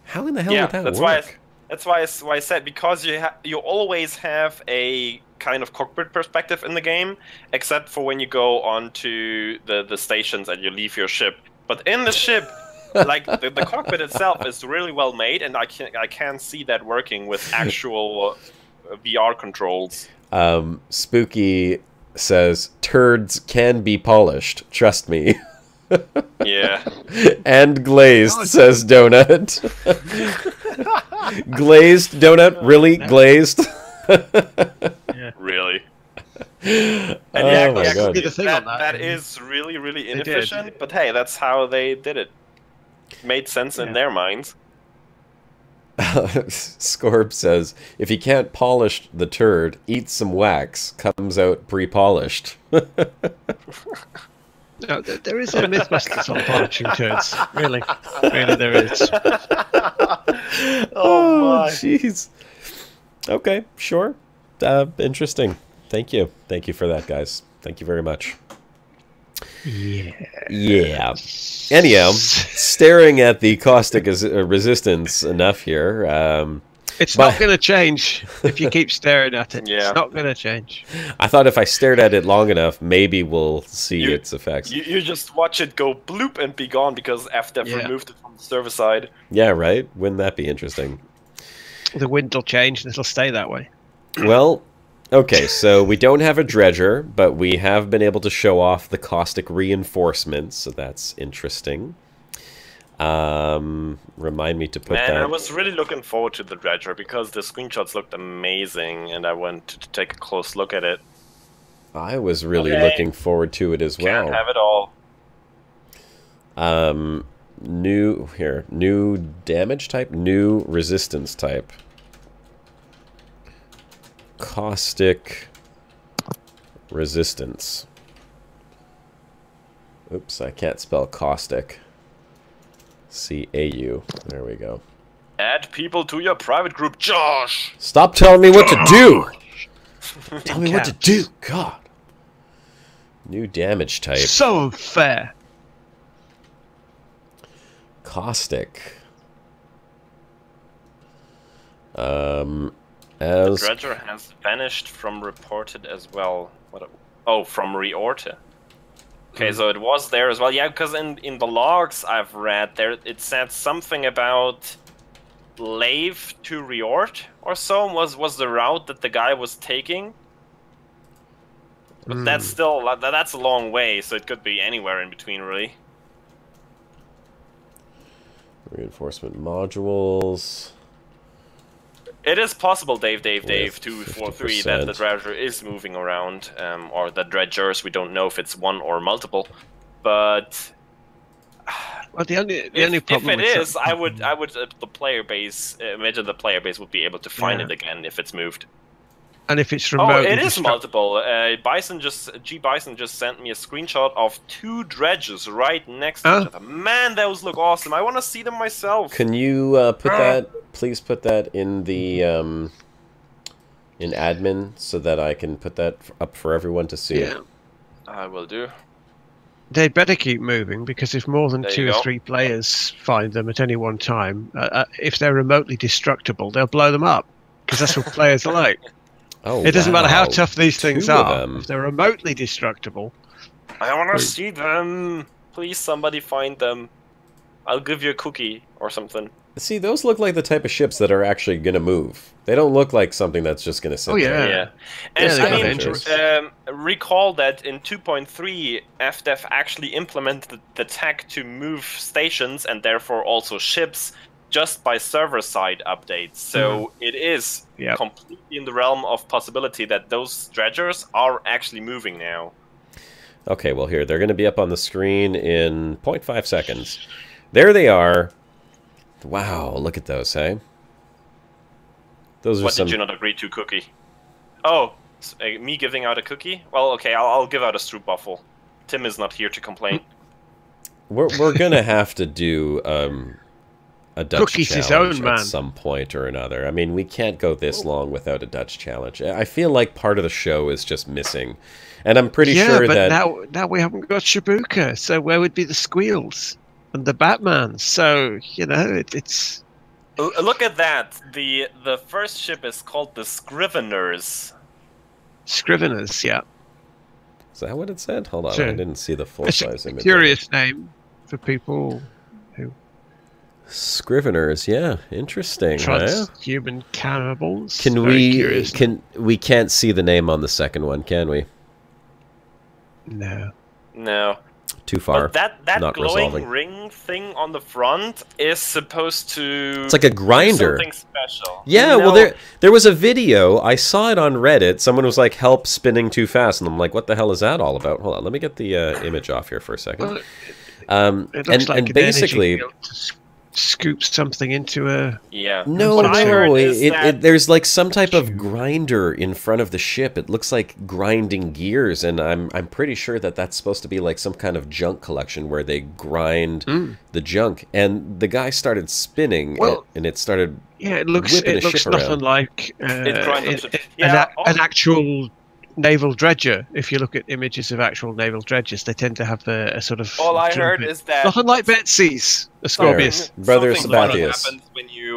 How in the hell would that work? That's why I said, because you always have a kind of cockpit perspective in the game, except for when you go onto the stations and you leave your ship. But in the ship, like the cockpit itself is really well made, and I can see that working with actual VR controls. Spooky says turds can be polished. Trust me. Yeah. And glazed, says Donut. Glazed, Donut? Really? No. Glazed? Yeah. Really? And oh my God. That is really, really inefficient, but hey, that's how they did it. Made sense in their minds. Scorb says, if you can't polish the turd, eat some wax. Comes out pre-polished. No, there is a Mythbusters on polishing turds. Really, there is. Oh, jeez. Okay, sure. Interesting. Thank you for that, guys. Thank you very much. Yeah. Anyhow, staring at the caustic resistance enough here. It's not going to change if you keep staring at it. Yeah. It's not going to change. I thought if I stared at it long enough, maybe we'll see its effects. You just watch it go bloop and be gone because after they've removed it from the server side. Yeah, right? Wouldn't that be interesting? The wind will change and it'll stay that way. Well, okay, so we don't have a dredger, but we have been able to show off the caustic reinforcements, so that's interesting. Remind me to put that... I was really looking forward to the dredger because the screenshots looked amazing and I wanted to take a close look at it. I was really looking forward to it as well. Can't have it all. New damage type, new resistance type. Caustic resistance. Oops, I can't spell caustic. C-A-U. There we go. Add people to your private group, Josh! Stop telling me what to do! Tell me what to do, God. New damage type. So unfair. Caustic. The dredger has vanished from reported as well. From reorder. Okay, so it was there as well. Yeah, because in the logs I've read there, it said something about Lave to Riort or so was the route that the guy was taking. But that's still that's a long way, so it could be anywhere in between, really. Reinforcement modules. It is possible, Dave, 243, that the dredger is moving around, or the dredgers. We don't know if it's one or multiple, but well, the only problem if it is, I would the player base imagine the player base would be able to find it again if it's moved. And if it's remotely it is multiple. G Bison just sent me a screenshot of 2 dredges right next to each other. Man, those look awesome. I want to see them myself. Can you please put that in the in admin so that I can put that up for everyone to see? Yeah, I will do. They better keep moving, because if more than 2 or 3 players find them at any one time, if they're remotely destructible, they'll blow them up, because that's what players are like. Oh, it doesn't matter how tough these things are. Them. If they're remotely destructible. I want to see them. Please, somebody find them. I'll give you a cookie or something. See, those look like the type of ships that are actually going to move. They don't look like something that's just going to sit there. Yeah. And recall that in 2.3, FDEF actually implemented the tech to move stations and therefore also ships just by server-side updates. So it is completely in the realm of possibility that those dredgers are actually moving now. Okay, well here, they're going to be up on the screen in 0.5 seconds. There they are. Wow, look at those, hey? Those are What did you not agree to, Cookie? Oh, me giving out a cookie? Well, okay, I'll give out a stroopwafel. Tim is not here to complain. We're going to have to do a Dutch challenge at some point or another. I mean, we can't go this long without a Dutch challenge. I feel like part of the show is just missing. And I'm pretty sure that... now we haven't got Shibuka, so where would be the Squeals and the Batman? So, you know, it's... Look at that. The first ship is called the Scriveners. Scriveners, yeah. Is that what it said? Hold on, I didn't see the full-size image. It's a curious name for people who... Scriveners, yeah, interesting. Transhuman cannibals. We can't see the name on the second one, can we? No. Too far. But that glowing ring thing on the front is supposed to... It's like a grinder. Do something special. Yeah, well, there was a video. I saw it on Reddit. Someone was like, help spinning too fast. And I'm like, what the hell is that all about? Hold on, let me get the image off here for a second. Well, it looks like an basically... scoop something into a... Yeah. No, there's like some type of grinder in front of the ship. It looks like grinding gears, and I'm pretty sure that that's supposed to be like some kind of junk collection where they grind the junk. And the guy started spinning, and it started it looks nothing like an actual naval dredger. If you look at images of actual naval dredgers, they tend to have a sort of... All I heard is that... Nothing like Betsy's, a Scorpius. Brother Something Sabathius. happens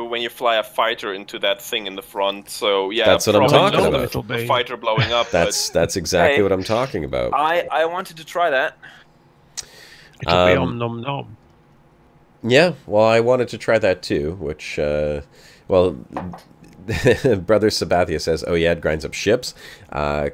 when you fly a fighter into that thing in the front, so yeah... That's what I'm talking about. The fighter blowing up. That's exactly what I'm talking about. I wanted to try that. It'll be om nom nom. Yeah, well, I wanted to try that too, which, Brother Sabathia says, oh yeah, it grinds up ships.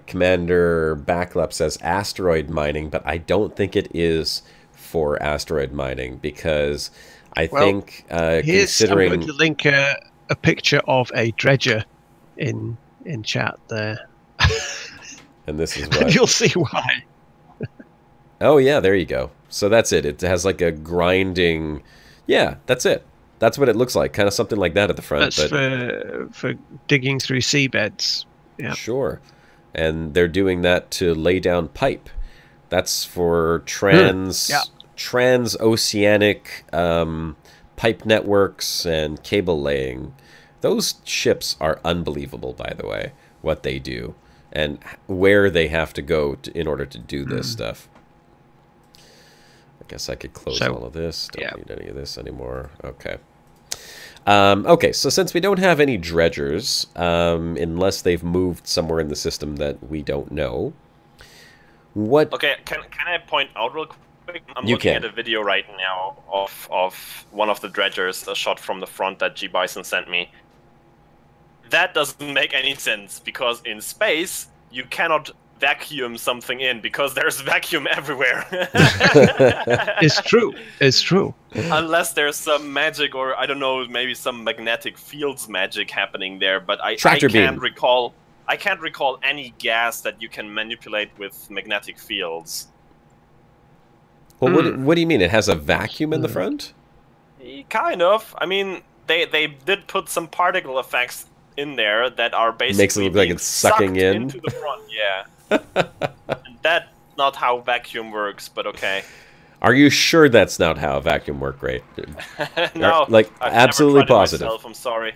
Commander Backlep says asteroid mining, but I don't think it is for asteroid mining, because I think considering... I'm going to link a picture of a dredger in chat there. And this is what... And you'll see why. Oh yeah, there you go. So that's it. It has like a grinding... Yeah, that's it. That's what it looks like, kind of something like that at the front. That's for digging through seabeds. Yeah. Sure. And they're doing that to lay down pipe. That's for transoceanic pipe networks and cable laying. Those ships are unbelievable, by the way, what they do and where they have to go in order to do this stuff. I guess I could close all of this. Don't need any of this anymore. Okay. Okay, so since we don't have any dredgers, unless they've moved somewhere in the system that we don't know, what... Okay, can I point out real quick? I'm looking at a video right now of one of the dredgers, a shot from the front that G Bison sent me. That doesn't make any sense, because in space, you cannot vacuum something in, because there's vacuum everywhere. It's true. It's true. Unless there's some magic, or I don't know, maybe some magnetic fields magic happening there, but I can't recall. I can't recall any gas that you can manipulate with magnetic fields. Well, what do you mean? It has a vacuum in the front? Kind of. I mean, they did put some particle effects in there that are basically makes it look like it's sucking into the front. Yeah. And that's not how vacuum works, but okay. Are you sure that's not how a vacuum works, right? No, like I've absolutely never tried positive. It myself, I'm sorry.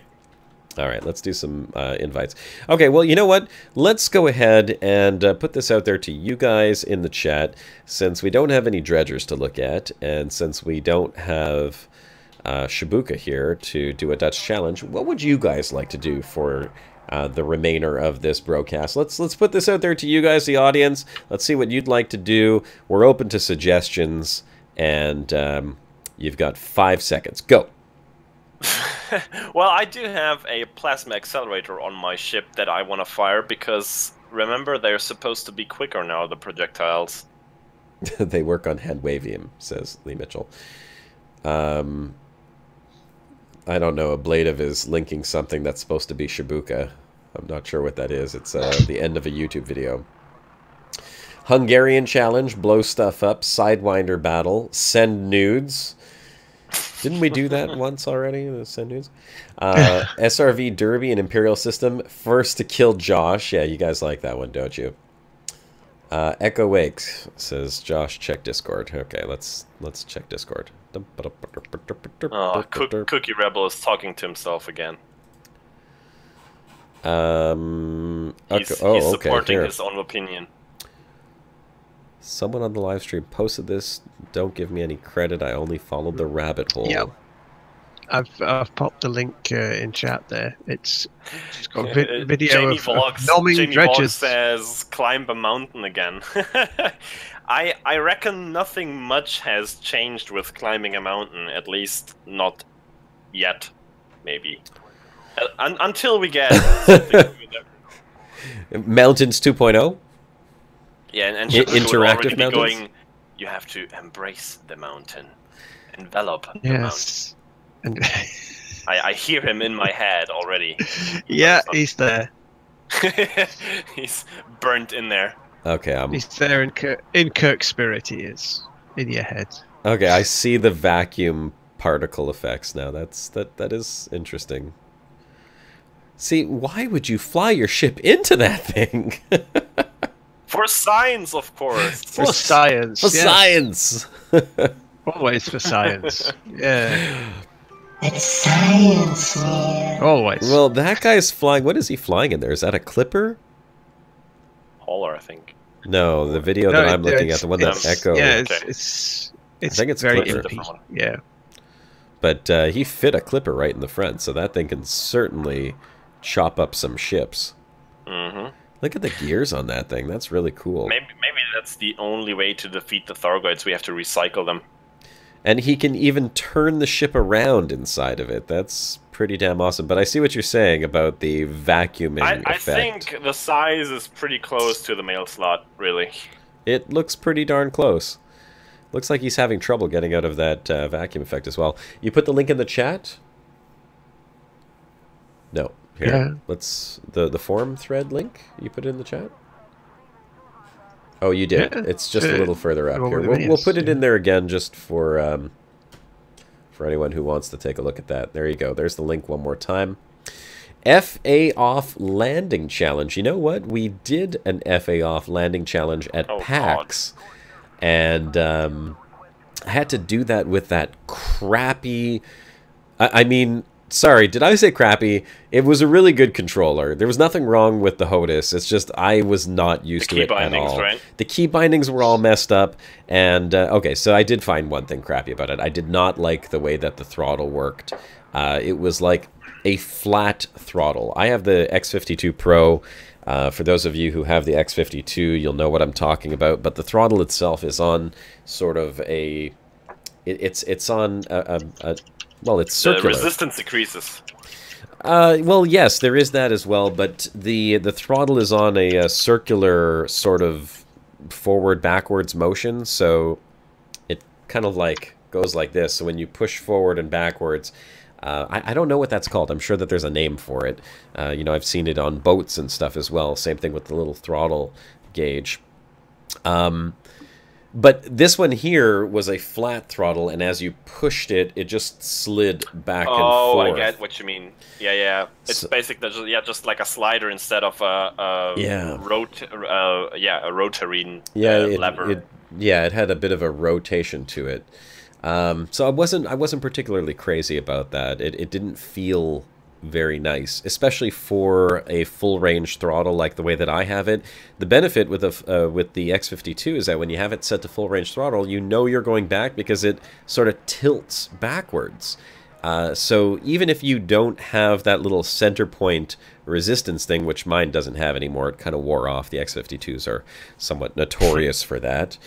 All right, let's do some invites. Okay, well, you know what? Let's go ahead and put this out there to you guys in the chat, since we don't have any dredgers to look at, and since we don't have Shibuka here to do a Dutch challenge. What would you guys like to do for the remainder of this broadcast? Let's put this out there to you guys, the audience. Let's see what you'd like to do. We're open to suggestions, and you've got 5 seconds. Go. Well, I do have a plasma accelerator on my ship that I want to fire, because remember, they're supposed to be quicker now, the projectiles. They work on hand wavium, says Lee Mitchell. I don't know, Ablative is linking something that's supposed to be Shibuka. I'm not sure what that is. It's the end of a YouTube video. Hungarian challenge, blow stuff up, sidewinder battle, send nudes. Didn't we do that once already? Send nudes? SRV Derby and Imperial System, first to kill Josh. Yeah, you guys like that one, don't you? Echo Wakes says, Josh, check Discord. Okay, let's check Discord. Cookie Rebel is talking to himself again. He's supporting his own opinion. Someone on the live stream posted this. Don't give me any credit. I only followed the rabbit hole. Yeah, I've popped the link in chat there. It's got a video Jamie of Vlogs, filming Jamie dredges. Vlogs says, climb a mountain again. I reckon nothing much has changed with climbing a mountain, at least not yet, maybe. Until we get Mountains 2.0? Yeah, and interactive mountains? going, you have to embrace the mountain, envelop the mountain. And I hear him in my head already. Yeah, he's there. He's burnt in there. Okay, he's there in Kirk spirit. He is in your head. Okay, I see the vacuum particle effects now. That is interesting. See, why would you fly your ship into that thing? For science, of course. For science. For science. Always for science. Yeah. It's science, man. Always. Well, that guy's flying. What is he flying in there? Is that a clipper? Hauler, I think. No, the video that I'm looking at, the one that Echo. Yeah, okay. it's I think it's very clipper. Yeah. But he fit a clipper right in the front, so that thing can certainly chop up some ships. Mm-hmm. Look at the gears on that thing. That's really cool. Maybe that's the only way to defeat the Thargoids. We have to recycle them. And he can even turn the ship around inside of it. That's pretty damn awesome. But I see what you're saying about the vacuuming I effect. think the size is pretty close to the mail slot, really. It looks pretty darn close. Looks like he's having trouble getting out of that vacuum effect as well. You put the link in the chat? No. Here, yeah. Let's the forum thread link. You put it in the chat. Oh, you did. Yeah, it's just a little further up here. We'll put it in there again, just for anyone who wants to take a look at that. There you go. There's the link one more time. FA off landing challenge. You know what? We did an FA off landing challenge at PAX, and I had to do that with that crappy. I mean. Sorry, did I say crappy? It was a really good controller. There was nothing wrong with the HOTAS. It's just I was not used to it at all. Right? The key bindings were all messed up. And, okay, so I did find one thing crappy about it. I did not like the way that the throttle worked. It was like a flat throttle. I have the X52 Pro. For those of you who have the X52, you'll know what I'm talking about. But the throttle itself is on sort of a... It's on a well, it's circular. The resistance decreases. Well, yes, there is that as well, but the throttle is on a circular sort of forward-backwards motion, so it kind of like goes like this. So when you push forward and backwards, I don't know what that's called. I'm sure that there's a name for it. You know, I've seen it on boats and stuff as well. Same thing with the little throttle gauge. But this one here was a flat throttle, and as you pushed it, it just slid back and forth. Oh, I get what you mean. Yeah, yeah. It's basically just like a slider instead of a rotary lever. It had a bit of a rotation to it. So I wasn't particularly crazy about that. It didn't feel very nice, especially for a full range throttle like the way that I have it. The benefit with the X52 is that when you have it set to full range throttle, you know you're going back because it sort of tilts backwards. So even if you don't have that little center point resistance thing, which mine doesn't have anymore, it kind of wore off. The X52s are somewhat notorious for that.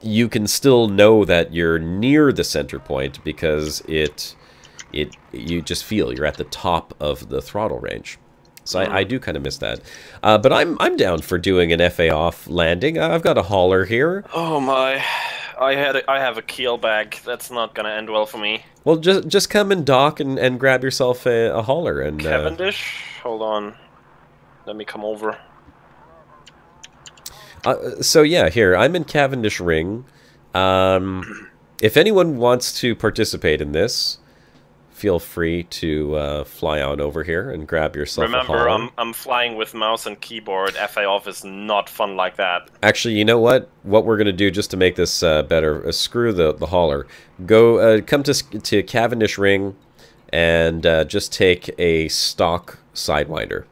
You can still know that you're near the center point because you just feel you're at the top of the throttle range. So I do kind of miss that. But I'm down for doing an FA off landing. I've got a hauler here. Oh my. I have a keel bag. That's not gonna end well for me. Well, just come and dock and grab yourself a hauler. And Cavendish? Hold on. Let me come over. So yeah, here, I'm in Cavendish Ring. If anyone wants to participate in this, feel free to fly on over here and grab yourself a hauler. Remember, I'm flying with mouse and keyboard. FA off is not fun like that. Actually, you know what? What we're going to do just to make this better, screw the hauler. Go, come to Cavendish Ring and just take a stock sidewinder.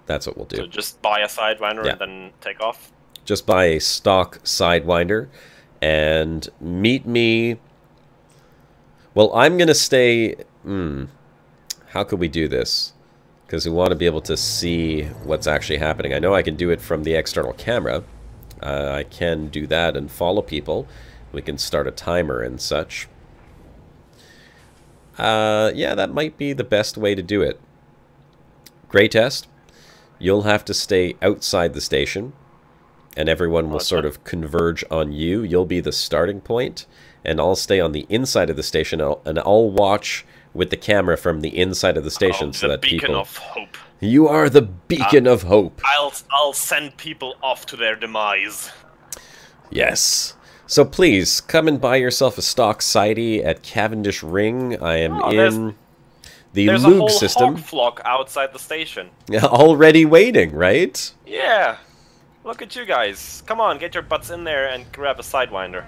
That's what we'll do. So just buy a sidewinder and then take off? Just buy a stock sidewinder and meet me... Well, I'm going to stay... how could we do this? Because we want to be able to see what's actually happening. I know I can do it from the external camera. I can do that and follow people. We can start a timer and such. Yeah, that might be the best way to do it. Gray test. You'll have to stay outside the station. And everyone will sort of converge on you. You'll be the starting point. And I'll stay on the inside of the station, and I'll watch with the camera from the inside of the station, so that people... beacon of hope. You are the beacon of hope. I'll send people off to their demise. Yes. So please, come and buy yourself a stock sidey at Cavendish Ring. I am in the Lug system. There's a whole hog flock outside the station. Already waiting, right? Yeah. Look at you guys. Come on, get your butts in there and grab a sidewinder.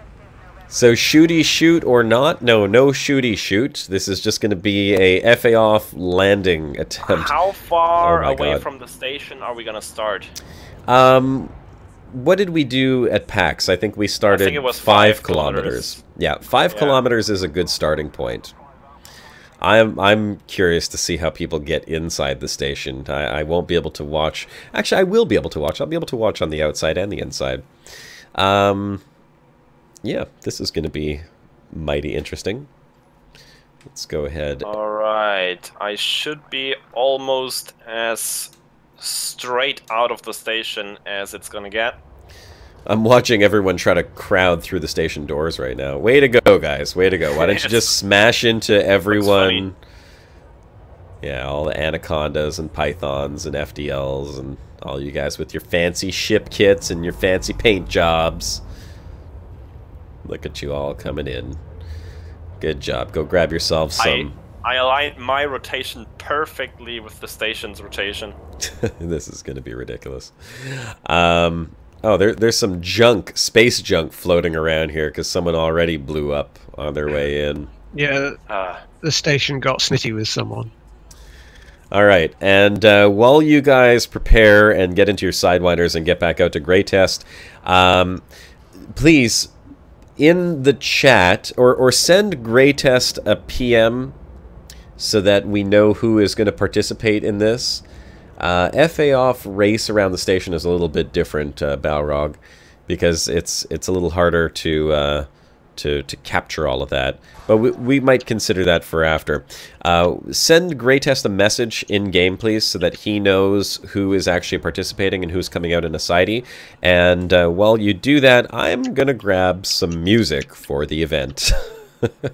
So shooty shoot or not? No shooty shoot. This is just going to be a FA off landing attempt. How far away from the station are we going to start? What did we do at PAX? I think we started... I think it was 5 kilometers. Yeah, 5 kilometers is a good starting point. I'm curious to see how people get inside the station. I won't be able to watch... Actually, I will be able to watch. I'll be able to watch on the outside and the inside. Yeah, this is going to be mighty interesting. Let's go ahead. Alright, I should be almost as straight out of the station as it's going to get. I'm watching everyone try to crowd through the station doors right now. Way to go, guys. Way to go. Why don't you just smash into everyone? Yeah, all the anacondas and pythons and FDLs and all you guys with your fancy ship kits and your fancy paint jobs. Look at you all coming in. Good job. Go grab yourself some... I aligned my rotation perfectly with the station's rotation. This is going to be ridiculous. Oh, there's some junk, space junk floating around here because someone already blew up on their way in. Yeah, the station got snitty with someone. All right, and while you guys prepare and get into your sidewinders and get back out to Gray Test, please... in the chat, or send Gray Test a PM so that we know who is going to participate in this. FA off race around the station is a little bit different, Balrog, because it's a little harder to to capture all of that. But we might consider that for after. Send Greytest a message in-game, please, so that he knows who is actually participating and who's coming out in a sidey. And while you do that, I'm going to grab some music for the event.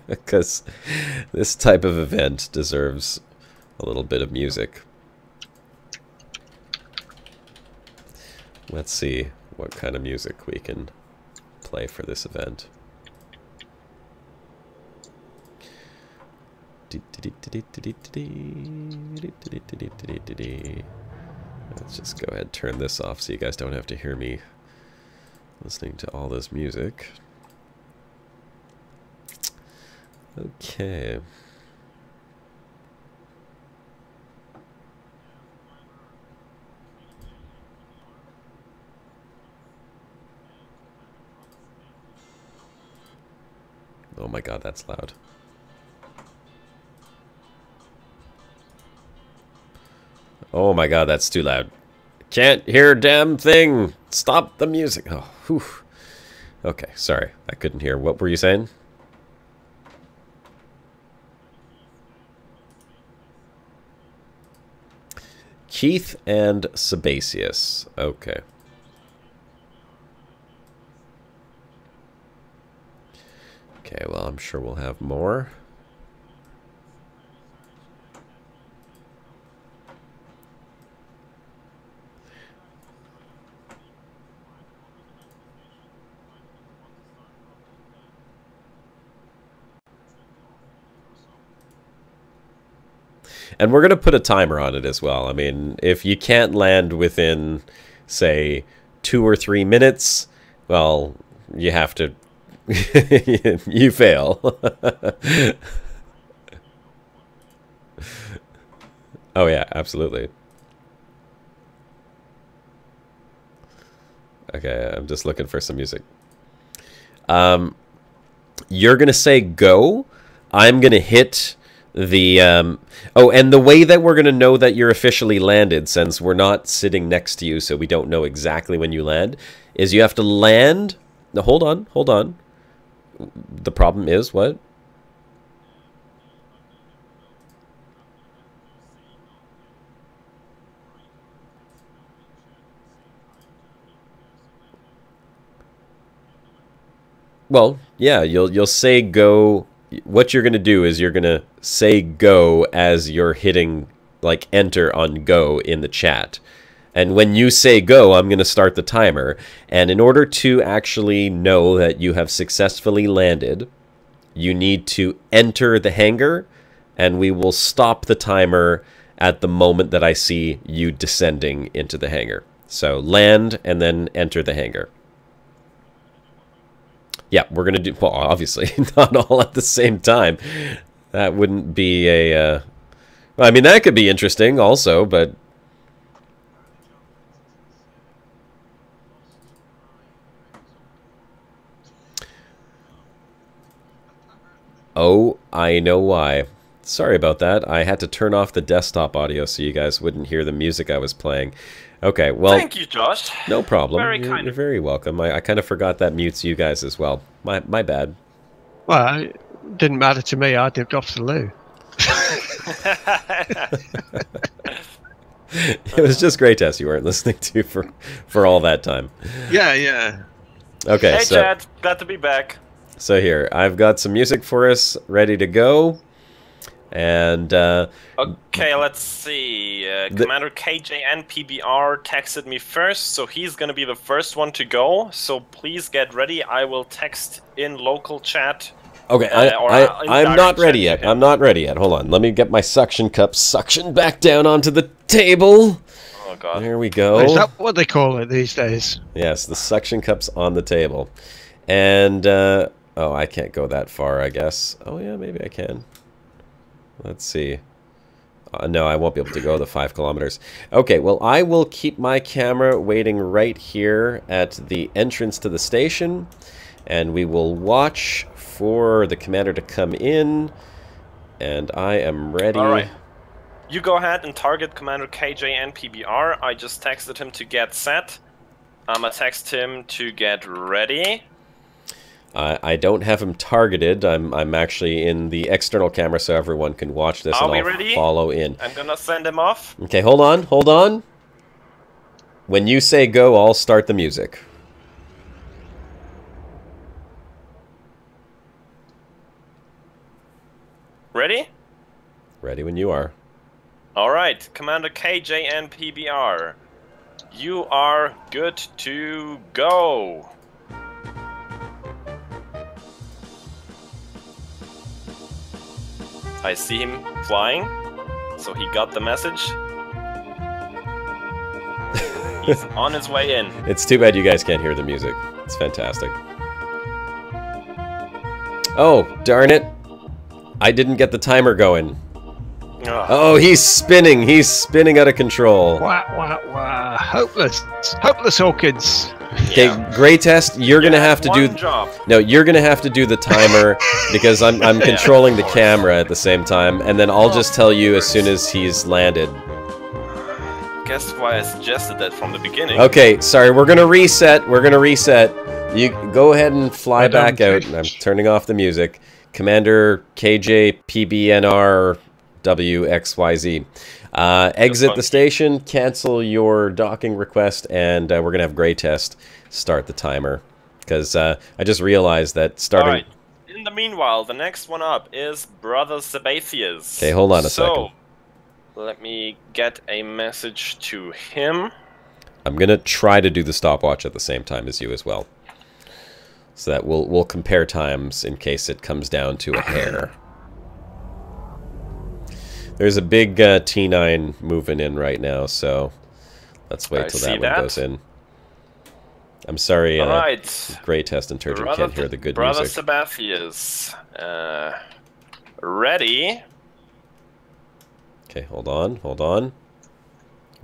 Because this type of event deserves a little bit of music. Let's see what kind of music we can play for this event. Let's just go ahead and turn this off so you guys don't have to hear me listening to all this music. Okay. Oh my god, that's loud. Oh my god, that's too loud. Can't hear a damn thing. Stop the music. Oh, whew. Okay, sorry. I couldn't hear. What were you saying? Keith and Sebaceous. Okay. Okay, well, I'm sure we'll have more. And we're going to put a timer on it as well. I mean, if you can't land within, say, 2 or 3 minutes, well, you have to... you fail. Oh, yeah, absolutely. Okay, I'm just looking for some music. You're going to say go. I'm going to hit... the oh, and the way that we're going to know that you're officially landed, since we're not sitting next to you so we don't know exactly when you land, is you have to land. No, hold on. The problem is what? Well, yeah, you'll say go. What you're going to do is you're going to say go as you're hitting, like, enter on go in the chat. And when you say go, I'm going to start the timer. And in order to actually know that you have successfully landed, you need to enter the hangar, and we will stop the timer at the moment that I see you descending into the hangar. So land and then enter the hangar. Yeah, we're going to do... Well, obviously, not all at the same time. That wouldn't be a... Well, I mean, that could be interesting also, but... Oh, I know why. Sorry about that. I had to turn off the desktop audio so you guys wouldn't hear the music I was playing. Okay, well... Thank you, Josh. No problem. Very You're very welcome. I kind of forgot that mutes you guys as well. My bad. Well, it didn't matter to me. I dipped off to the loo. It was just Greytest you weren't listening to for all that time. Yeah. Hey, Okay, so... Chad. Glad to be back. So here, I've got some music for us ready to go. And okay, let's see. Commander KJ and PBR texted me first, so he's gonna be the first one to go. So please get ready. I will text in local chat. Okay, I'm not ready yet. I'm not ready yet. Hold on. Let me get my suction cup suction back down onto the table. Oh god. There we go. Is that what they call it these days? Yes, the suction cup's on the table. And oh, I can't go that far, I guess. Oh yeah, maybe I can. Let's see. No, I won't be able to go the 5 kilometers. Okay, well, I will keep my camera waiting right here at the entrance to the station, and we will watch for the commander to come in, and I am ready. All right. You go ahead and target Commander KJ and PBR. I just texted him to get set. I'm gonna text him to get ready. I don't have him targeted. I'm actually in the external camera so everyone can watch this. Are and we I'll ready? follow in. I'm gonna send him off. Okay, hold on, hold on. When you say go, I'll start the music. Ready? Ready when you are. Alright, Commander KJ and PBR. You are good to go. I see him flying, so he got the message. He's on his way in. It's too bad you guys can't hear the music. It's fantastic. Oh, darn it. I didn't get the timer going. Ugh. Oh, he's spinning. He's spinning out of control. Wah, wah, wah. Hopeless. Hopeless orchids. Okay, Yeah. Gray Test, you're gonna have to do. Job. No, you're gonna have to do the timer because I'm controlling the camera at the same time, and then I'll just tell you as soon as he's landed. Guess why I suggested that from the beginning. Okay, sorry, we're gonna reset. We're gonna reset. You go ahead and fly back out. I'm turning off the music. Commander KJ PBNR WXYZ. Exit the station, cancel your docking request, and we're going to have Gray Test start the timer. Because I just realized that starting... Alright, in the meanwhile, the next one up is Brother Sabathius. Okay, hold on a second. Let me get a message to him. I'm going to try to do the stopwatch at the same time as you as well. So that we'll compare times in case it comes down to a hair. There's a big T9 moving in right now, so let's wait till that one goes in. I'm sorry, Gray Test and Turgid can't hear the good Brother music. Sabathius, ready? Okay, hold on, hold on.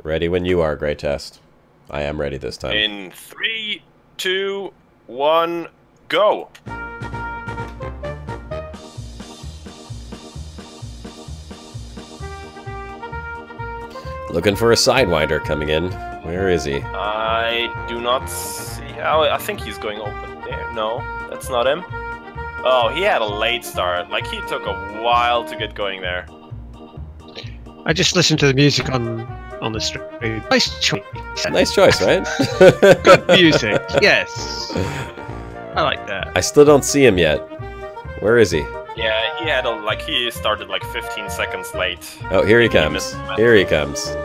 Ready when you are, Gray Test. I am ready this time. In 3, 2, 1, go! Looking for a sidewinder coming in. Where is he? I do not see... Oh, I think he's going over there. No, that's not him. Oh, he had a late start. Like, he took a while to get going there. I just listened to the music on the stream. Nice choice. Nice choice, right? Good music, yes. I like that. I still don't see him yet. Where is he? Yeah, he had he started like 15 seconds late. Oh, here he comes. Here he comes.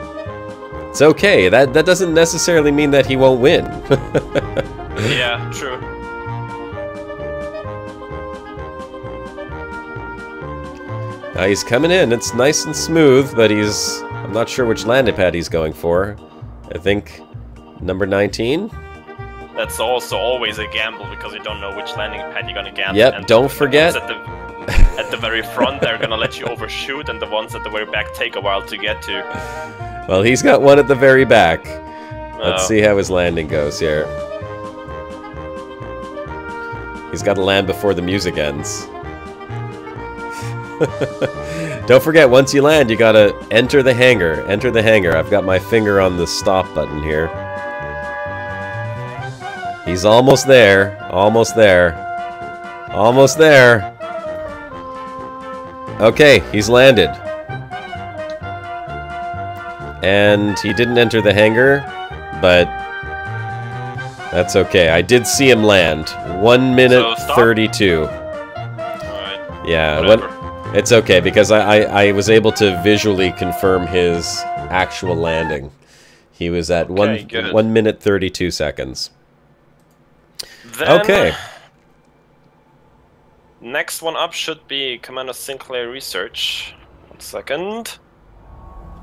It's okay. That doesn't necessarily mean that he won't win. Yeah, true. Now he's coming in. It's nice and smooth, but I'm not sure which landing pad he's going for. I think number 19. That's also always a gamble because you don't know which landing pad you're gonna get. Yep, and don't forget. At the very front, they're gonna let you overshoot, and the ones at the very back take a while to get to. Well, he's got one at the very back. Let's see how his landing goes here. He's got to land before the music ends. Don't forget, once you land, you gotta enter the hangar. Enter the hangar. I've got my finger on the stop button here. He's almost there. Almost there. Almost there. Okay, he's landed. And he didn't enter the hangar, but that's okay. I did see him land. 1 minute 32. Alright. Yeah, it's okay because I was able to visually confirm his actual landing. He was at 1 minute 32 seconds. Then, okay. Next one up should be Commander Sinclair Research. 1 second.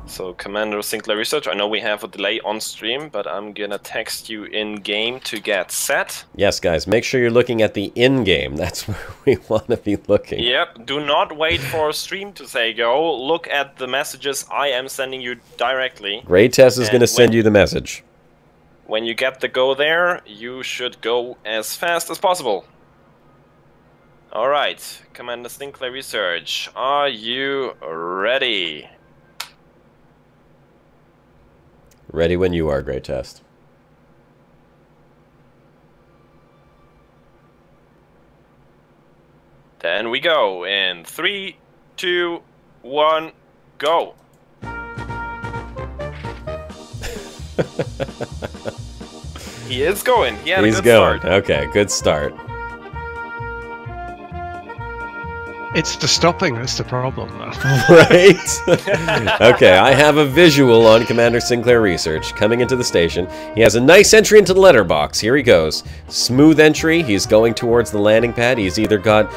So, Commander Sinclair Research, I know we have a delay on stream, but I'm gonna text you in-game to get set. Yes, guys, make sure you're looking at the in-game. That's where we want to be looking. Yep, do not wait for a stream to say go. Look at the messages I am sending you directly. Gray Test is going to send you the message. When you get the go there, you should go as fast as possible. Alright, Commander Sinclair Research, are you ready? Ready when you are, Gray Test. Then we go in 3, 2, 1, go. He is going. He had a good start. Okay, good start. It's the stopping that's the problem, though. Right? Okay, I have a visual on Commander Sinclair Research. Coming into the station. He has a nice entry into the letterbox. Here he goes. Smooth entry. He's going towards the landing pad. He's either got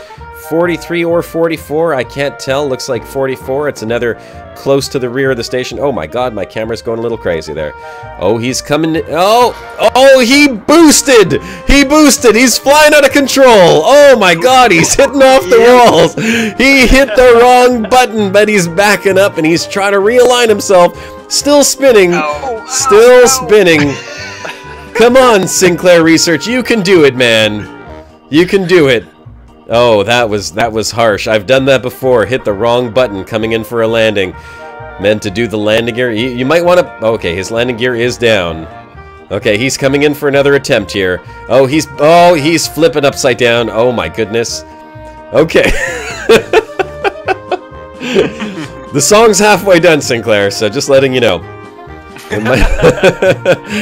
43 or 44. I can't tell. Looks like 44. It's another close to the rear of the station. Oh my god, my camera's going a little crazy there. Oh, he's coming. Oh, he boosted. He boosted. He's flying out of control. Oh my god, he's hitting off the walls. He hit the wrong button, but he's backing up and he's trying to realign himself. Still spinning. Still spinning. Come on, Sinclair Research. You can do it, man. You can do it. Oh, that was harsh. I've done that before. Hit the wrong button coming in for a landing. Meant to do the landing gear. You might want to... Okay, his landing gear is down. Okay, he's coming in for another attempt here. Oh, he's flipping upside down. Oh my goodness. Okay. The song's halfway done, Sinclair, so just letting you know.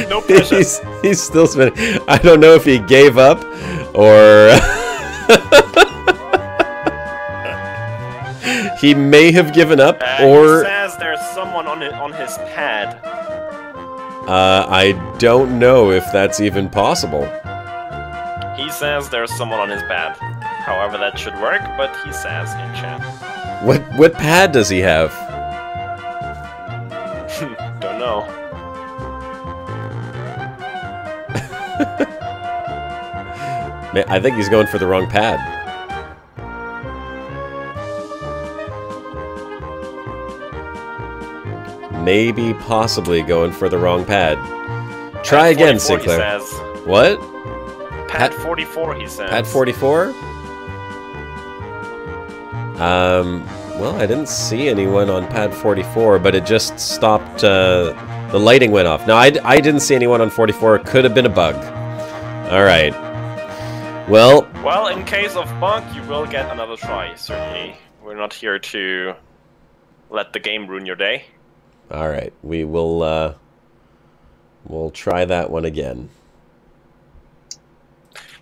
No pressure. He's still spinning. I don't know if he gave up or... He may have given up, or... He says there's someone on his pad. I don't know if that's even possible. He says there's someone on his pad. However that should work, but he says in chat. What pad does he have? Don't know. I think he's going for the wrong pad. Maybe, possibly going for the wrong pad. Try again, Sinclair. What? Pad 44, he says. Pad 44? Well, I didn't see anyone on pad 44, but it just stopped, the lighting went off. No, I didn't see anyone on 44. It could have been a bug. Alright. Well, in case of bug, you will get another try, certainly. We're not here to let the game ruin your day. Alright, we will, we'll try that one again.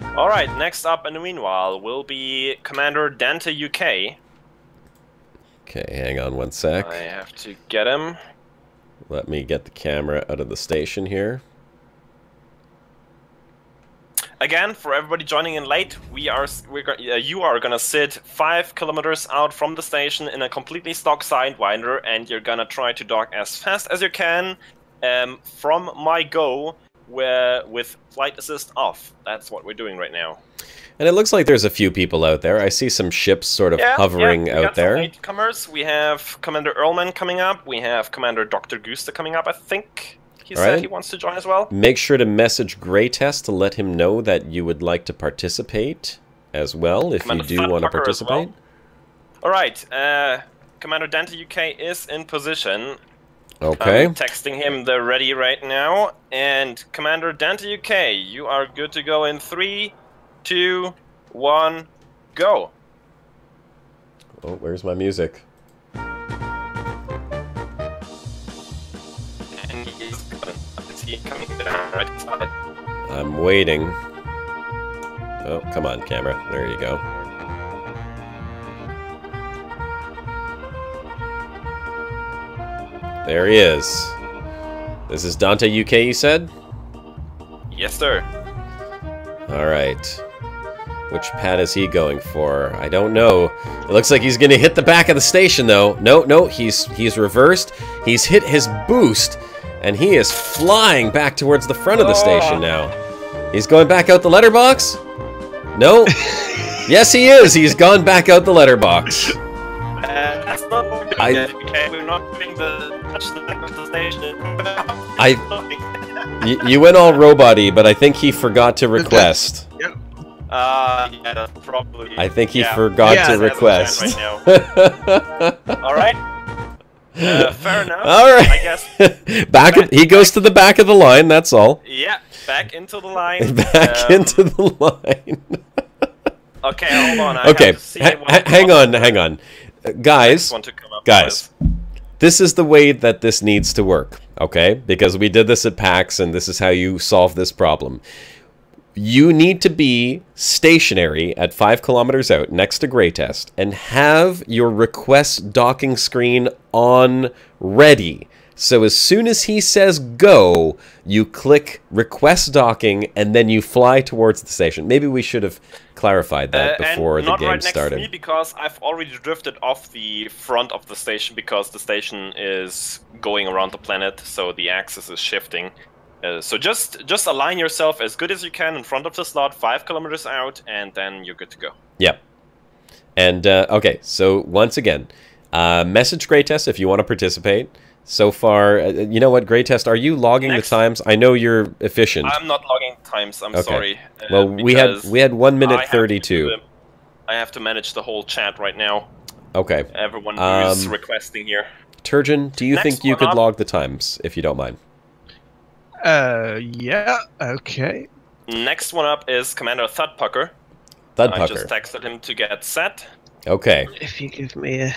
Alright, next up in the meanwhile will be Commander Dante UK. Okay, hang on one sec. I have to get him. Let me get the camera out of the station here. Again, for everybody joining in late, you are gonna sit 5 kilometers out from the station in a completely stock sidewinder, and you're gonna try to dock as fast as you can from my go, with flight assist off. That's what we're doing right now. And it looks like there's a few people out there. I see some ships sort of hovering out there. We got some latecomers. We have Commander Earlman coming up. We have Commander Dr. Gusta coming up, I think. He said he wants to join as well. Make sure to message Greytest to let him know that you would like to participate as well, if you do want to participate. All right. Commander Dante UK is in position. Okay. I'm texting him the ready right now. And Commander Dante UK, you are good to go in 3, 2, 1, go. Oh, where's my music? And is he coming down right inside? I'm waiting. Oh, come on, camera. There you go. There he is. This is Dante UK, you said? Yes, sir. Alright. Which pad is he going for? I don't know. It looks like he's gonna hit the back of the station, though. No, he's reversed. He's hit his boost, and he is flying back towards the front of the station now. He's going back out the letterbox? No? Yes, he is. He's gone back out the letterbox. That's not what we're doing okay? We're not doing the touch the back of the station. You went all robot-y, but I think he forgot to request. Yeah, that's probably... I think he forgot to request. Alright. Fair enough. Alright. I guess. He goes to the back of the line, that's all. Yeah, back into the line. Back into the line. Okay, hold on. Okay, hang on. Guys, this is the way that this needs to work, okay? Because we did this at PAX, and this is how you solve this problem. You need to be stationary at 5 kilometers out next to Greatest and have your request docking screen on ready. So as soon as he says go, you click request docking and then you fly towards the station. Maybe we should have clarified that before the game started. Not right next to me because I've already drifted off the front of the station because the station is going around the planet, so the axis is shifting. So just align yourself as good as you can in front of the slot, 5 kilometers out, and then you're good to go. Yep. And, okay, so once again, message Greatest if you want to participate. So far, you know what, Greatest, are you logging the times? I know you're efficient. I'm not logging times, I'm sorry. Well, we had 1 minute 32. I have to manage the whole chat right now. Okay. Everyone who's requesting here. Turgeon, do you think you could log the times, if you don't mind? Yeah, okay. Next one up is Commander Thudpucker. I just texted him to get set. Okay. If you give me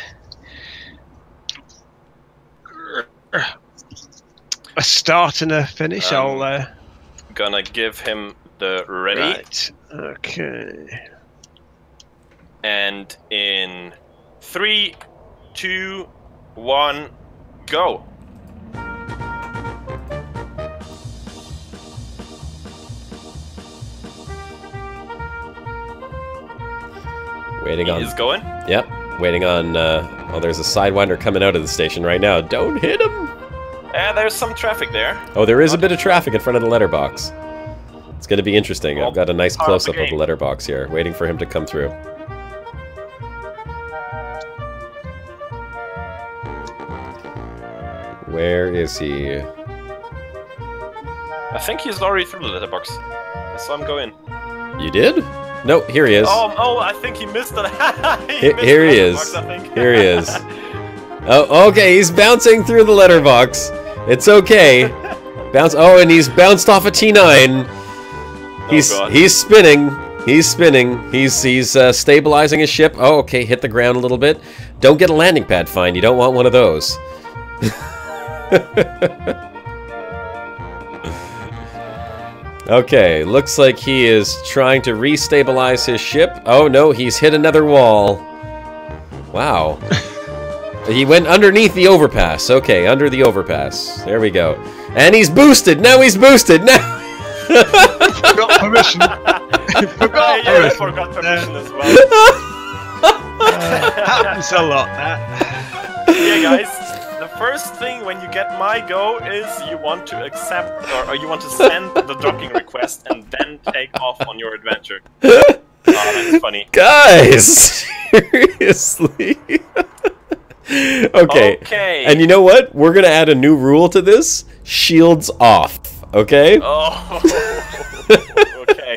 a start and a finish, I'll... Gonna give him the ready. Right, okay. And in 3, 2, 1, go. Waiting on. He's going? Yep. Waiting on. Oh, there's a sidewinder coming out of the station right now. Don't hit him! There's some traffic there. Oh, there is a bit of traffic in front of the letterbox. It's going to be interesting. I've got a nice close-up of the letterbox here, waiting for him to come through. Where is he? I think he's already through the letterbox. I saw him go in. You did? No, here he is. Oh, I think he missed it. Here he is. Here he is. Oh, okay, he's bouncing through the letterbox. It's okay. Bounce. Oh, and he's bounced off a T9. He's spinning. He's spinning. He's stabilizing his ship. Oh, okay, hit the ground a little bit. Don't get a landing pad fine. You don't want one of those. Okay, looks like he is trying to restabilize his ship. Oh no, he's hit another wall. Wow. He went underneath the overpass. Okay, under the overpass. There we go. And he's boosted! Now he's boosted! Now! Forgot permission. I forgot permission as well. Happens a lot, that. Yeah, guys. The first thing when you get my go is you want to accept or you want to send the docking request and then take off on your adventure. Oh, that's funny. Guys! Seriously? Okay. And you know what? We're going to add a new rule to this. Shields off. Okay? Oh. Okay.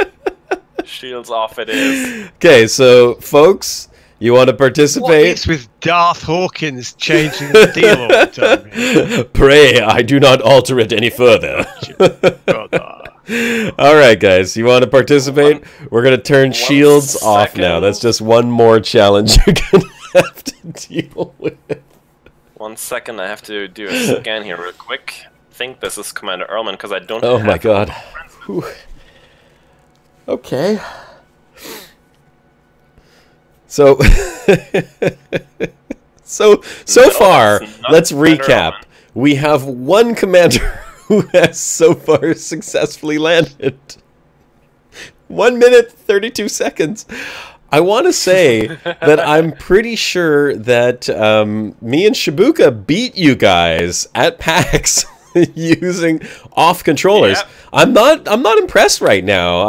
Shields off it is. Okay, so, folks... You want to participate? What is with Darth Hawkins changing the deal all the time? Pray I do not alter it any further. Alright guys, you want to participate? We're going to turn shields off now. That's just one more challenge you're going to have to deal with. 1 second, I have to do a scan here real quick. I think this is Commander Earlman because I don't Oh my god. Okay. So, so far, let's recap. We have one commander who has so far successfully landed. 1 minute, 32 seconds. I want to say that I'm pretty sure that me and Shibuka beat you guys at PAX using off controllers. Yep. I'm not impressed right now.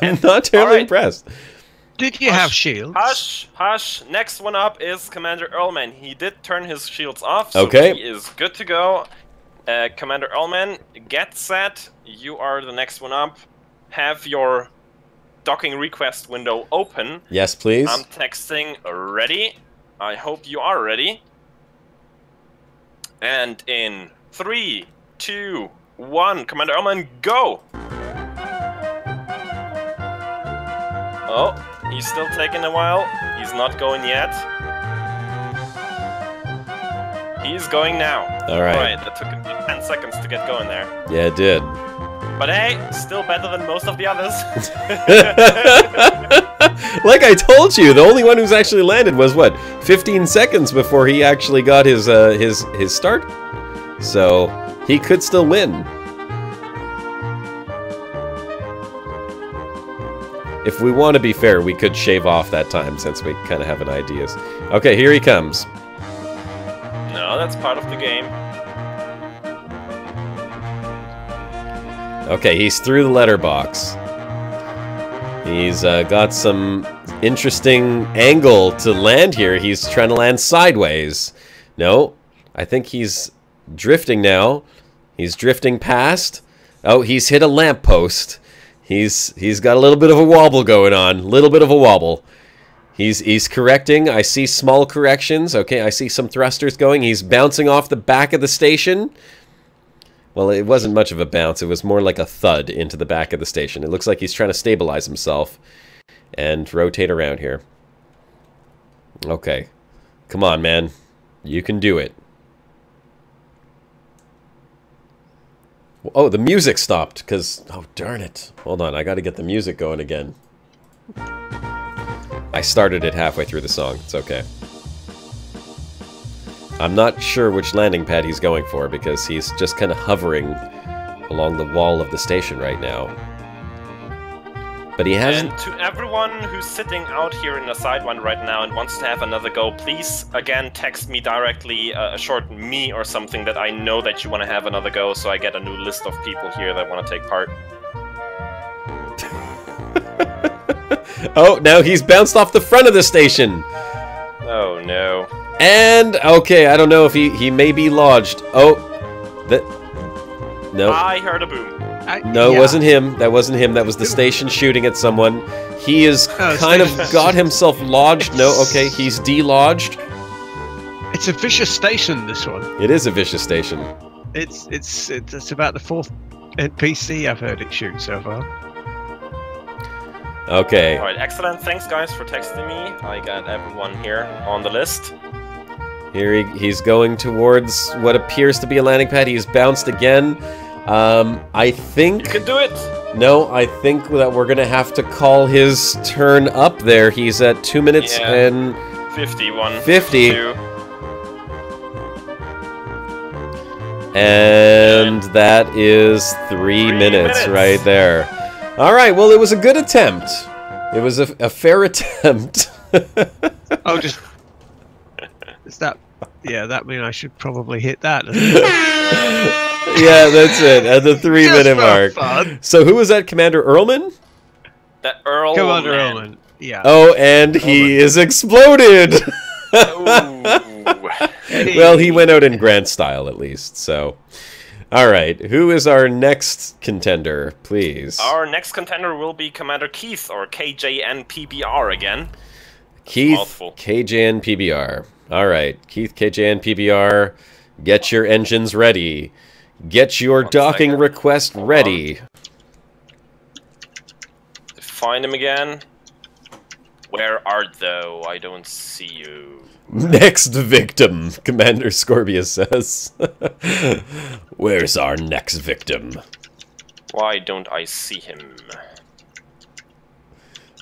I'm not terribly impressed. Did you have shields? Hush. Next one up is Commander Earlman. He did turn his shields off, so okay. He is good to go. Commander Earlman, get set. You are the next one up. Have your docking request window open. Yes, please. I'm texting ready. I hope you are ready. And in 3, 2, 1, Commander Earlman, go! Oh. He's still taking a while. He's not going yet. He's going now. Alright. Alright, that took him 10 seconds to get going there. Yeah, it did. But hey, still better than most of the others. Like I told you, the only one who's actually landed was, what, 15 seconds before he actually got his start? So, he could still win. If we want to be fair, we could shave off that time since we kind of have an idea. Okay, here he comes. No, that's part of the game. Okay, he's through the letterbox. He's got some interesting angle to land here. He's trying to land sideways. No, I think he's drifting now. He's drifting past. Oh, he's hit a lamppost. He's got a little bit of a wobble going on. Little bit of a wobble. He's correcting. I see small corrections. Okay, I see some thrusters going. He's bouncing off the back of the station. Well, it wasn't much of a bounce. It was more like a thud into the back of the station. It looks like he's trying to stabilize himself and rotate around here. Okay. Come on, man. You can do it. Oh, the music stopped because... Oh, darn it. Hold on. I got to get the music going again. I started it halfway through the song. It's okay. I'm not sure which landing pad he's going for because he's just kind of hovering along the wall of the station right now. But he hasn't... And to everyone who's sitting out here in the sidewinder right now and wants to have another go, please, again, text me directly a short me or something that I know that you want to have another go, so I get a new list of people here that want to take part. Oh, now he's bounced off the front of the station! Oh, no. And, okay, I don't know if he may be lodged. Oh, that... No. I heard a boom. No, it wasn't him. That wasn't him. That was the station shooting at someone. He is kind of got himself lodged. No, okay, he's de-lodged. It's a vicious station, this one. It is a vicious station. It's about the fourth NPC I've heard it shoot so far. Okay. Alright, excellent. Thanks, guys, for texting me. I got everyone here on the list. Here he's going towards what appears to be a landing pad. He's bounced again. I think... You can do it! No, I think that we're going to have to call his turn up there. He's at 2 minutes and... 51. 50. 52. And that is 3 minutes right there. Alright, well, it was a good attempt. It was a fair attempt. Oh, just... Is that... Yeah, that means I should probably hit that. Yeah, that's it. At the 3 minute mark. Fun. So who was that, Commander Earlman? That Earl. Commander Earlman. Yeah. Oh, and he is exploded. Well, he went out in grand style at least. So, all right. Who is our next contender, please? Our next contender will be Commander Keith, or KJNPBR again. Keith, KJNPBR. All right, Keith, KJNPBR. Get your engines ready. Get your docking request ready. Find him again. Where art thou? I don't see you. Next victim, Commander Scorpius says. Where's our next victim? Why don't I see him?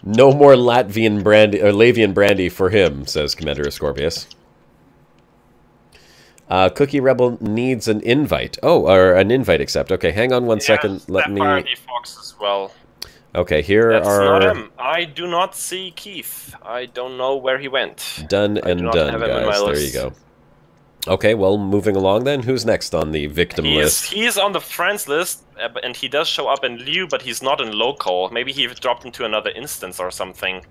No more Latvian brandy or Lavian brandy for him, says Commander Scorpius. Cookie Rebel needs an invite. Oh, or an invite accept. Okay, hang on one second. Let me... Fox as well. Okay, here That's are... not him. I do not see Keith. I don't know where he went. Done and done, guys. There you go. Okay, well, moving along then. Who's next on the victim list? He's on the friends list, and he does show up in lieu, but he's not in local. Maybe he dropped into another instance or something.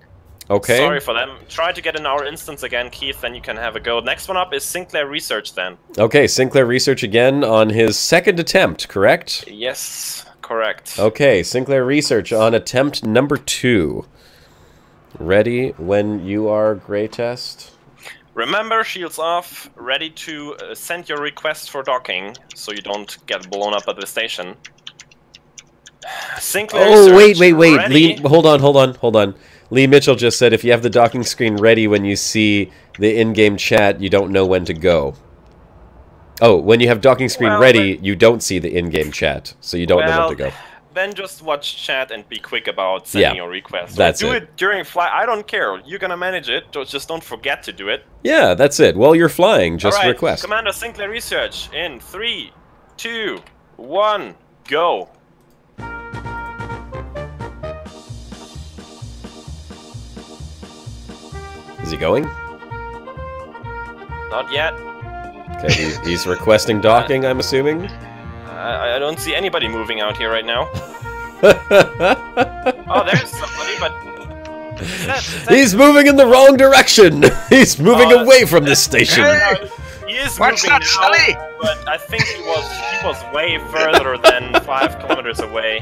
Okay. Sorry for them. Try to get in our instance again, Keith, then you can have a go. Next one up is Sinclair Research, then. Okay, Sinclair Research again on his second attempt, correct? Yes, correct. Okay, Sinclair Research on attempt number 2. Ready when you are, Greytest. Remember, shields off, ready to send your request for docking, so you don't get blown up at the station. Sinclair Oh, Research, wait. ready? Hold on. Lee Mitchell just said, if you have the docking screen ready when you see the in-game chat, you don't know when to go. Oh, when you have docking screen ready, you don't see the in-game chat, so you don't know when to go. Then just watch chat and be quick about sending your request. Do it during flight. I don't care. You're gonna manage it. Just don't forget to do it. Yeah, that's it. While you're flying, just request. Commander Sinclair Research in 3, 2, 1, go. Is he going? Not yet. Okay, he's requesting docking, I'm assuming. I don't see anybody moving out here right now. Oh, there's somebody, but... He's moving in the wrong direction! He's moving away from this station! He is moving now, but I think he was way further than 5 kilometers away.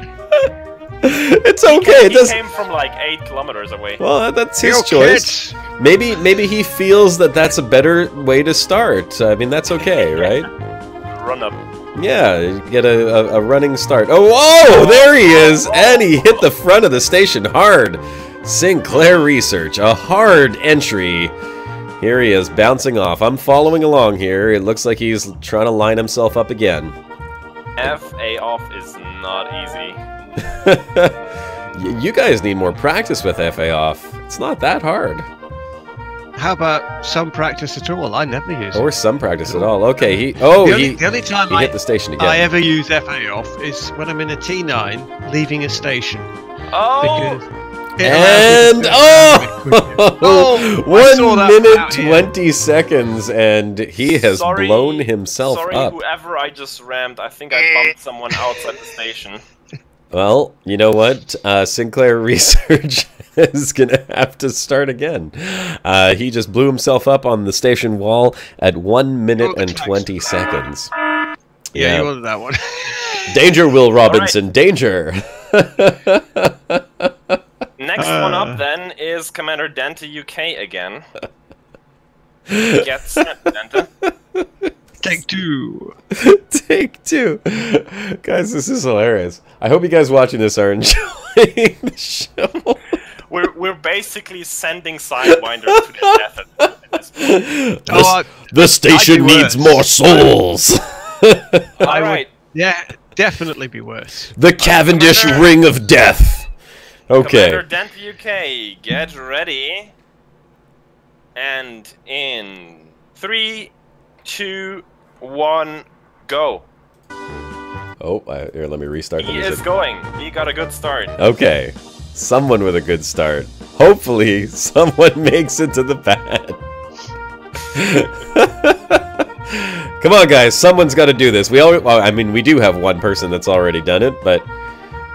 It's okay. He came from like 8 kilometers away. Well, that's his choice. Maybe he feels that that's a better way to start. I mean, that's okay, right? Run up. Yeah, you get a running start. Oh, whoa! There he is! And he hit the front of the station hard. Sinclair Research, a hard entry. Here he is, bouncing off. I'm following along here. It looks like he's trying to line himself up again. FA off is not easy. You guys need more practice with FA off. It's not that hard. How about some practice at all? I never use it. Or some practice at all. Okay, the only time he hit the station again. I ever use FA off is when I'm in a T9 leaving a station. Oh! And 1 minute 20 seconds, and he has blown himself up. Sorry, whoever I just rammed. I think I bumped someone outside the station. Well, you know what? Sinclair Research is going to have to start again. He just blew himself up on the station wall at 1 minute and 20 seconds. Yeah, you wanted that one. Danger, Will Robinson, right. Danger! Next one up, then, is Commander Dante UK again. Get set, Dante. Take 2. Take 2. Guys, this is hilarious. I hope you guys watching this are enjoying the show. We're basically sending Sidewinder to the death at this point. The station needs more souls. Alright. Yeah, definitely be worse. The Cavendish Ring of Death. Okay. Commander Dante UK, get ready. And in 3, 2, 1, go. Oh, here, let me restart the music. He is going. He got a good start. Okay. Someone with a good start. Hopefully, someone makes it to the pad. Come on, guys. Someone's got to do this. I mean, we do have one person that's already done it, but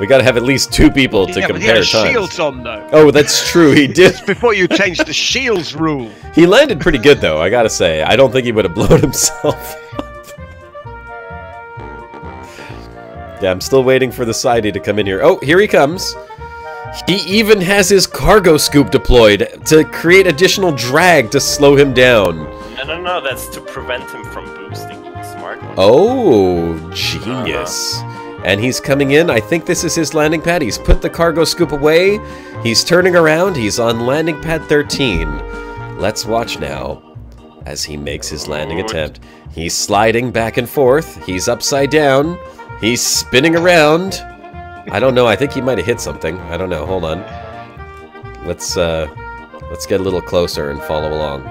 we got to have at least 2 people to compare times. Shields on, though. Oh, that's true. He did. Before you changed the shields rule. He landed pretty good, though, I gotta say. I don't think he would have blown himself up. Yeah, I'm still waiting for the sidey to come in here. Oh, here he comes. He even has his cargo scoop deployed to create additional drag to slow him down. No, that's to prevent him from boosting. Smart one. Oh, genius. And he's coming in. I think this is his landing pad. He's put the cargo scoop away. He's turning around. He's on landing pad 13. Let's watch now as he makes his landing attempt. He's sliding back and forth. He's upside down. He's spinning around. I don't know. I think he might have hit something. I don't know. Hold on. Let's get a little closer and follow along.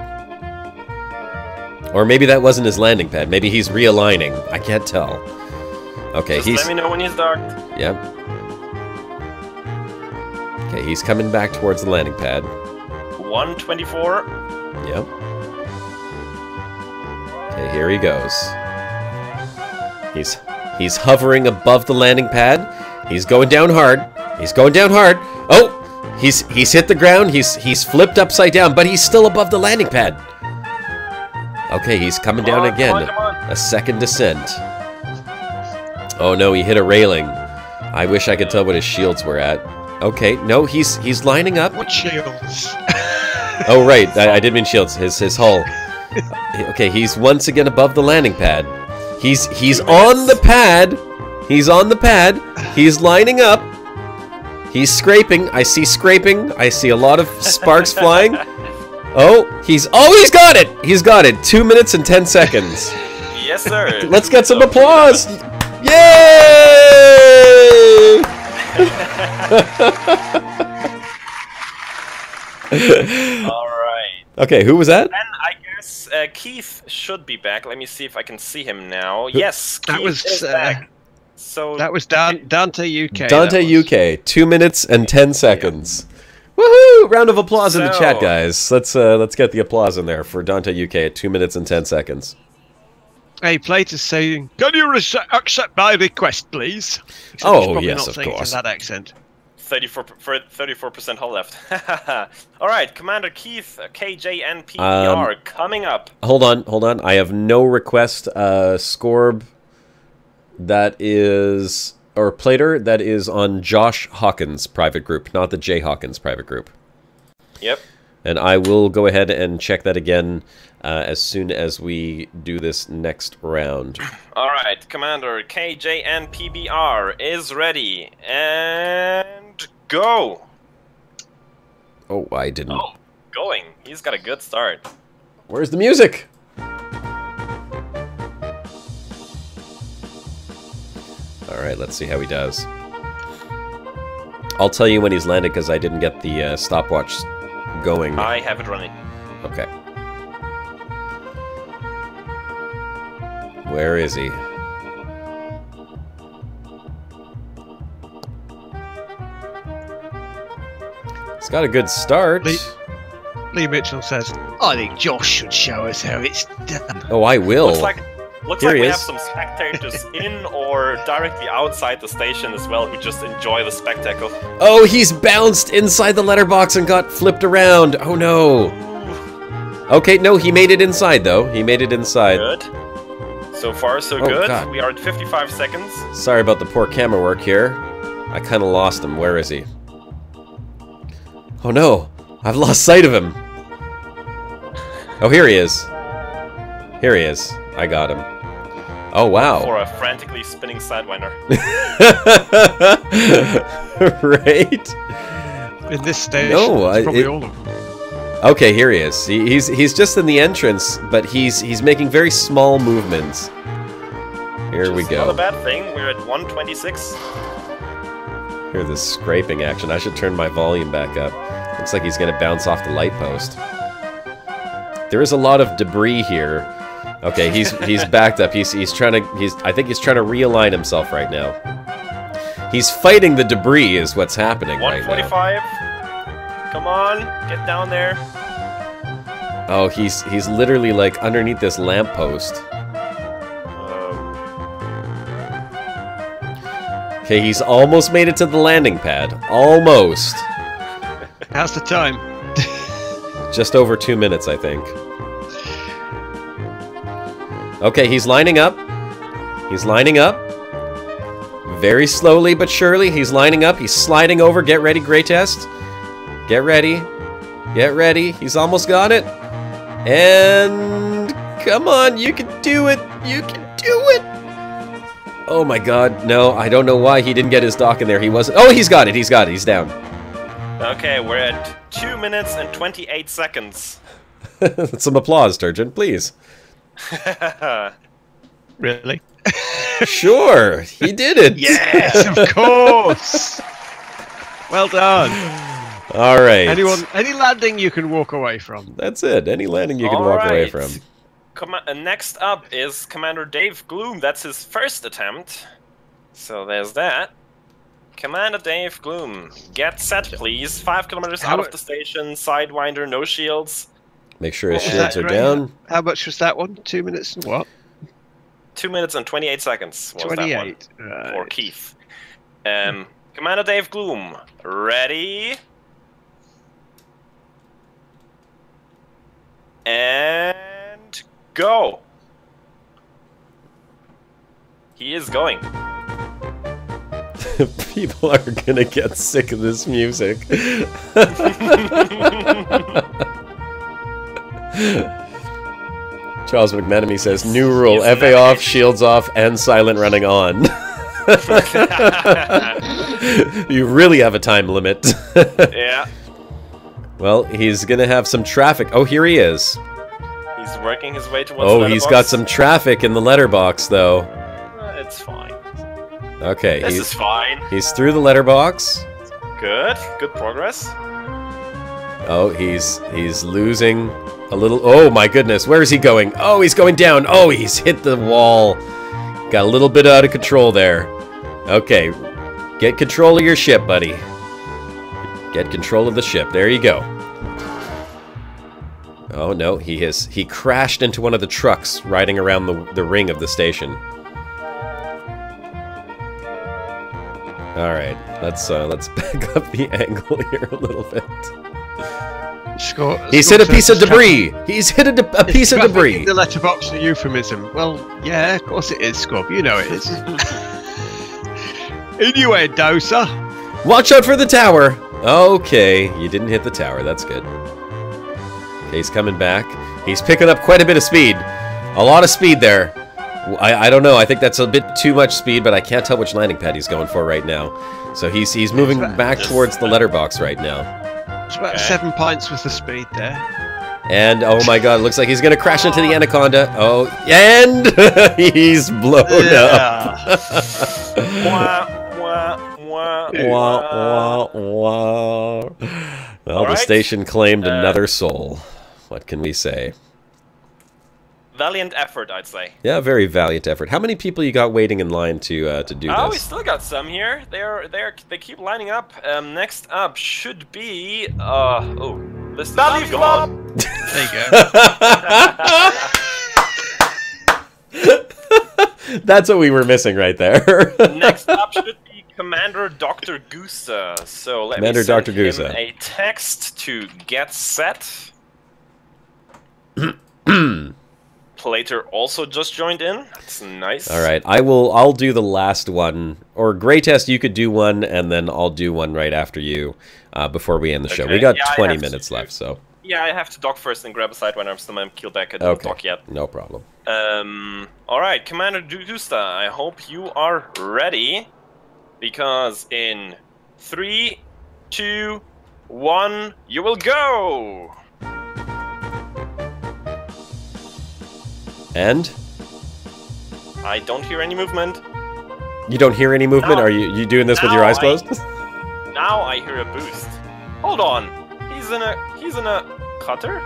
Or maybe that wasn't his landing pad. Maybe he's realigning. I can't tell. Okay, let me know when he's docked. Yep. Okay, he's coming back towards the landing pad. 124. Yep. Okay, here he goes. He's hovering above the landing pad. He's going down hard. He's going down hard. Oh! He's hit the ground. He's flipped upside down, but he's still above the landing pad. Okay, he's coming down again. Come on. A second descent. Oh no, he hit a railing. I wish I could tell what his shields were at. Okay, no, he's lining up. What shields? Oh right, I did mean shields. His hull. Okay, he's once again above the landing pad. He's on the pad. He's on the pad. He's lining up. He's scraping. I see scraping. I see a lot of sparks flying. Oh, he's got it. He's got it. 2 minutes and 10 seconds. Yes, sir. Let's get some applause. Yay! All right. Okay, who was that? Then I guess Keith should be back. Let me see if I can see him now. Yes, that Keith is back. So that was Dante UK. Dante UK. 2 minutes and 10 seconds. Woohoo! Round of applause in the chat, guys. Let's get the applause in there for Dante UK at 2 minutes and 10 seconds. Hey, Plate is saying, "Can you accept my request, please?" Except oh yes, of course. That accent. 34% hold left. All right, Commander Keith, KJ, and PBR coming up. Hold on. I have no request. Scorb. That is, or Plater. That is on Josh Hawkins' private group, not the Jay Hawkins private group. Yep. And I will go ahead and check that again as soon as we do this next round. All right, Commander KJ and PBR is ready, and go. Oh, I didn't. Oh, going. He's got a good start. Where's the music? All right, let's see how he does. I'll tell you when he's landed because I didn't get the stopwatch going. I have it running. Okay. Where is he? He's got a good start. Lee Mitchell says, "I think Josh should show us how it's done." Oh, I will. Looks like we have some spectators in or directly outside the station as well who just enjoy the spectacle. Oh, he's bounced inside the letterbox and got flipped around. Oh no. Okay, no, he made it inside though. He made it inside. Good. So far, so good. God. We are at 55 seconds. Sorry about the poor camera work here. I kind of lost him. Where is he? Oh no, I've lost sight of him. Oh, here he is. Here he is. I got him. Oh, wow. For a frantically spinning sidewinder. Right? In this stage, no, probably all of them. Okay, here he is. He's just in the entrance, but he's making very small movements. Here we go. Not a bad thing. We're at 126. Hear this scraping action. I should turn my volume back up. Looks like he's gonna bounce off the light post. There is a lot of debris here. Okay, he's backed up. I think he's trying to realign himself right now. He's fighting the debris is what's happening right now. 145. Come on, get down there. Oh, he's literally like underneath this lamppost. Okay, he's almost made it to the landing pad. Almost. How's the time? Just over 2 minutes, I think. Okay, he's lining up. He's lining up. Very slowly but surely, he's lining up. He's sliding over. Get ready, Greatest. Get ready. Get ready. He's almost got it. And come on, you can do it. You can do it. Oh my god, no, I don't know why he didn't get his dock in there. He wasn't. Oh, he's got it. He's got it. He's down. Okay, we're at 2 minutes and 28 seconds. Some applause, Turgeon, please. Really? Sure, he did it. Yes, of course. Well done. All right. Any landing you can walk away from. That's it. Any landing you can walk away from. Next up is Commander Dave Gloom. That's his first attempt. So there's that. Commander Dave Gloom, get set, please. 5 kilometers out of the station. Sidewinder, no shields. Make sure his shields are down. How much was that one? 2 minutes and what? 2 minutes and 28 seconds was 28. That one for Keith. Commander Dave Gloom, ready? And go! He is going. People are gonna get sick of this music. Charles McManamy says, new rule, FA off, shields off, and silent running on. You really have a time limit. Yeah. Well, he's gonna have some traffic. Oh, here he is. He's working his way towards. Oh, he's got some traffic in the letterbox, though. It's fine. Okay, this is fine. He's through the letterbox. Good progress. Oh, he's losing a little. Oh my goodness, where is he going? Oh, he's going down. Oh, he's hit the wall. Got a little bit out of control there. Okay, get control of your ship, buddy. Get control of the ship. There you go. Oh no, he crashed into one of the trucks riding around the ring of the station. All right, let's back up the angle here a little bit. He's hit a piece of debris. He's hit a piece of debris. The letterbox a euphemism. Well, yeah, of course it is, Scrub. You know it is. Innuendo, sir. Watch out for the tower. Okay, you didn't hit the tower. That's good. Okay, he's coming back. He's picking up quite a bit of speed. A lot of speed there. I don't know. I think that's a bit too much speed, but I can't tell which landing pad he's going for right now. So he's moving back towards the letterbox right now. It's about 7 pints with the speed there. And, oh my god, it looks like he's going to crash into the Anaconda. Oh, and he's blown up. Well, the station claimed another soul. What can we say? Valiant effort, I'd say. Yeah, very valiant effort. How many people you got waiting in line to do this? Oh, we still got some here. They keep lining up. Next up should be this is not gone. There you go. That's what we were missing right there. Next up should be Commander Dr. Gusa. So let me send him a text to get set. Plater also just joined in. That's nice. All right, I'll do the last one. Or Greytest, you could do one, and then I'll do one right after you before we end the show. We got 20 minutes left, so. Yeah, I have to dock first and grab a sidewinder. I'm still keeled back. I didn't dock yet. No problem. All right, Commander Dudusta, I hope you are ready, because in 3, 2, 1, you will go. And? I don't hear any movement. You don't hear any movement? Are you doing this with your eyes closed? Now I hear a boost. Hold on. He's in a clipper?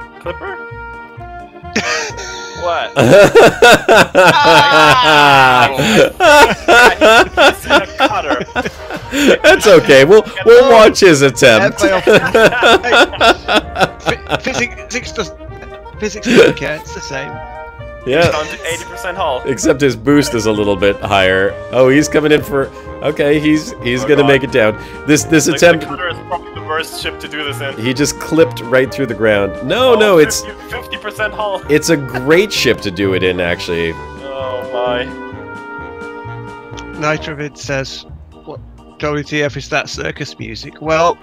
What? He's in a cutter. That's okay. We'll watch his attempt. Physics doesn't care. It's the same. Yeah. He's down to 80% hull. Except his boost is a little bit higher. Oh, he's coming in for. Okay, he's gonna make it down. This attempt. The cutter is probably the worst ship to do this in. He just clipped right through the ground. No, it's 50% hull. It's a great ship to do it in, actually. Oh my. Nitrovid says, "What WTF is that circus music?" Well,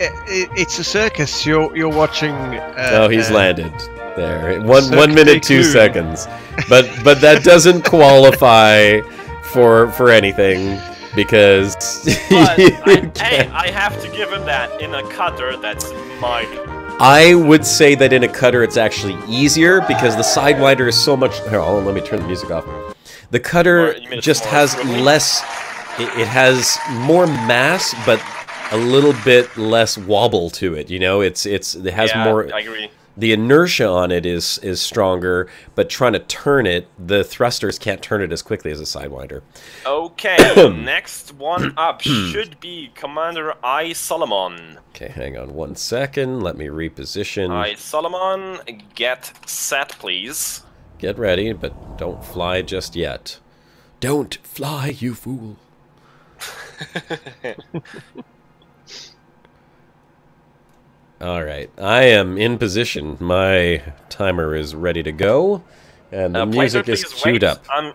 it's a circus. You're watching. Oh, he's landed. There, 1 minute 2 seconds, but that doesn't qualify for anything because I have to give him that. In a cutter, that's mine. I would say that in a cutter it's actually easier because the sidewinder is so much. Here, let me turn the music off. The cutter just has less. It has more mass, but a little bit less wobble to it. You know, it has more. I agree. The inertia on it is stronger, but trying to turn it, the thrusters can't turn it as quickly as a sidewinder. Okay, next one up should be Commander I. Solomon. Okay, hang on 1 second. Let me reposition. I. Solomon, get set, please. Get ready, but don't fly just yet. Don't fly, you fool. Alright, I am in position. My timer is ready to go, and the music is queued up. I'm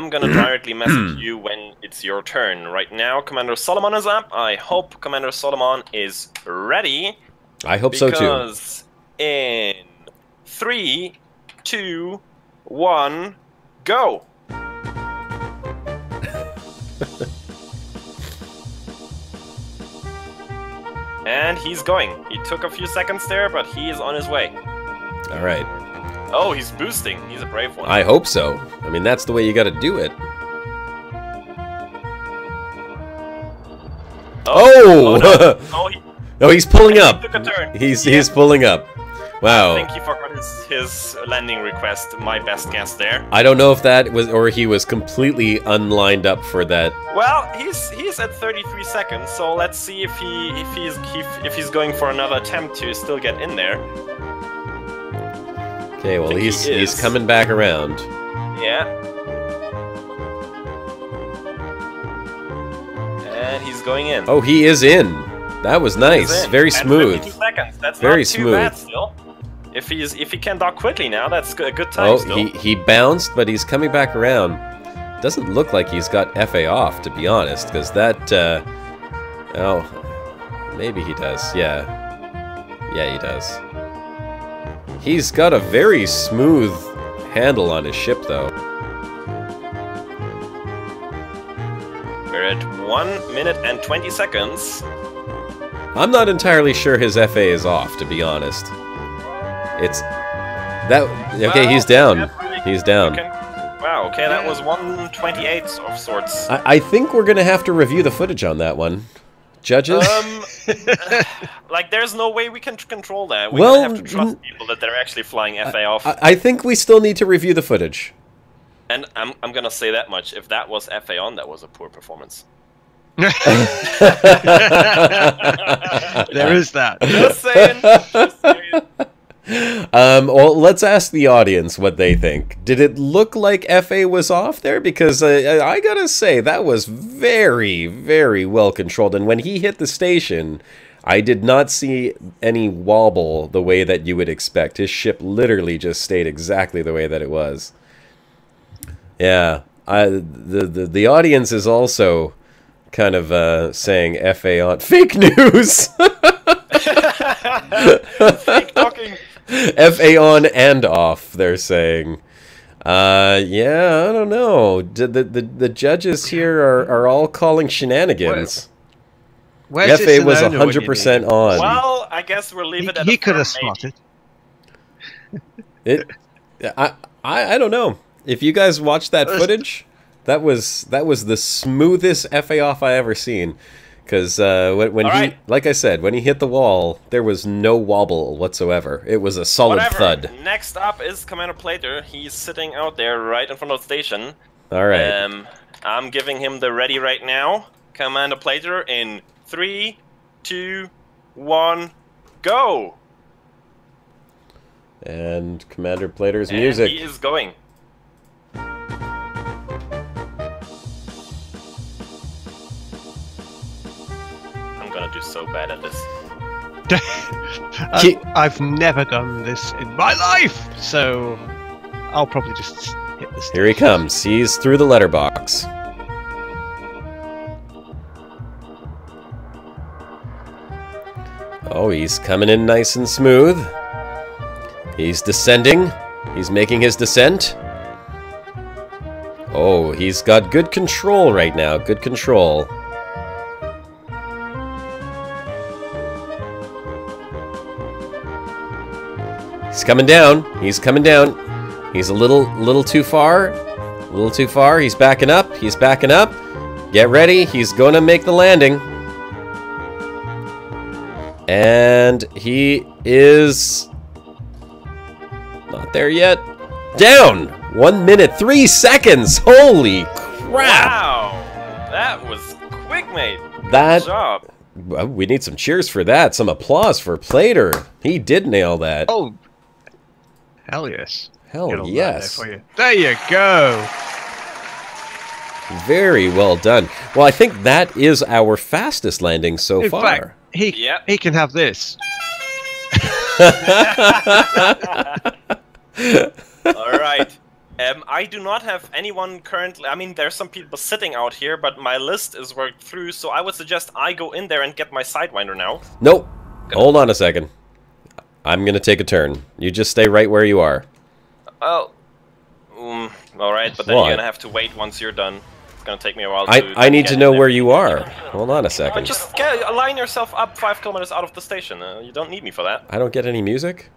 gonna directly message you when it's your turn. Right now, Commander Solomon is up. I hope Commander Solomon is ready. I hope so too. Because in 3, 2, 1, go! And he's going. He took a few seconds there, but he is on his way. All right. Oh, he's boosting. He's a brave one. I hope so. I mean, that's the way you got to do it. Oh! No, oh, he's pulling up. He took a turn. He's pulling up. Wow. I think he forgot his landing request. My best guess there. I don't know if that was, or he was completely unlined up for that. Well, he's at 33 seconds, so let's see if he's going for another attempt to still get in there. Okay, well he's coming back around. Yeah. And he's going in. Oh, he is in. That was nice. Very smooth. 52 seconds. That's very not too smooth. bad still. If he can dock quickly now, that's a good time still. Oh, he bounced, but he's coming back around. Doesn't look like he's got FA off, to be honest, because that. Oh, maybe he does. Yeah, he does. He's got a very smooth handle on his ship, though. We're at 1 minute and 20 seconds. I'm not entirely sure his FA is off, to be honest. It's that. Okay, well, he's down. He's down. Wow. Okay, that was 128 of sorts. I think we're gonna have to review the footage on that one, judges. Like, there's no way we can control that. We have to trust people that they're actually flying FA off. I think we still need to review the footage. And I'm gonna say that much. If that was FA on, that was a poor performance. There is that. Just saying. Just saying. Well, let's ask the audience what they think. Did it look like FA was off there? Because I gotta say, that was very, very well controlled. And when he hit the station, I did not see any wobble the way that you would expect. His ship literally just stayed exactly the way that it was. Yeah, the audience is also kind of saying FA on fake news. Fake talking. FA on and off, they're saying. Yeah, I don't know. The judges here are all calling shenanigans. Where's FA was 100% on. Well, I guess we'll leave it at he could have spotted. I don't know. If you guys watched that footage, that was the smoothest FA off I ever seen. Because when he, like I said, when he hit the wall, there was no wobble whatsoever. It was a solid thud. Next up is Commander Plater. He's sitting out there right in front of the station. All right. I'm giving him the ready right now. Commander Plater in 3, 2, 1, go! And Commander Plater's music. He is going. Gonna do so bad at this. I've never done this in my life, so I'll probably just hit this. Here he comes. He's through the letterbox. Oh, he's coming in nice and smooth. He's descending. He's making his descent. Oh, he's got good control right now. Good control. He's coming down. He's coming down. He's a little too far. A little too far. He's backing up. He's backing up. Get ready. He's going to make the landing. And he is not there yet. Down. 1 minute, 3 seconds. Holy crap. Wow. That was quick, mate. Good job. We need some cheers for that. Some applause for Plater. He did nail that. Oh. Hell yes. Hell yes. There you go. Very well done. Well, I think that is our fastest landing so far. In fact, he can have this. All right. I do not have anyone currently. I mean, there's some people sitting out here, but my list is worked through, so I would suggest I go in there and get my sidewinder now. Nope. Hold on a second. I'm going to take a turn. You just stay right where you are. Oh. Alright, but then you're going to have to wait once you're done. gonna take me a while. I need to know where you are. Hold on a second. Just line yourself up 5 kilometers out of the station. You don't need me for that. I don't get any music.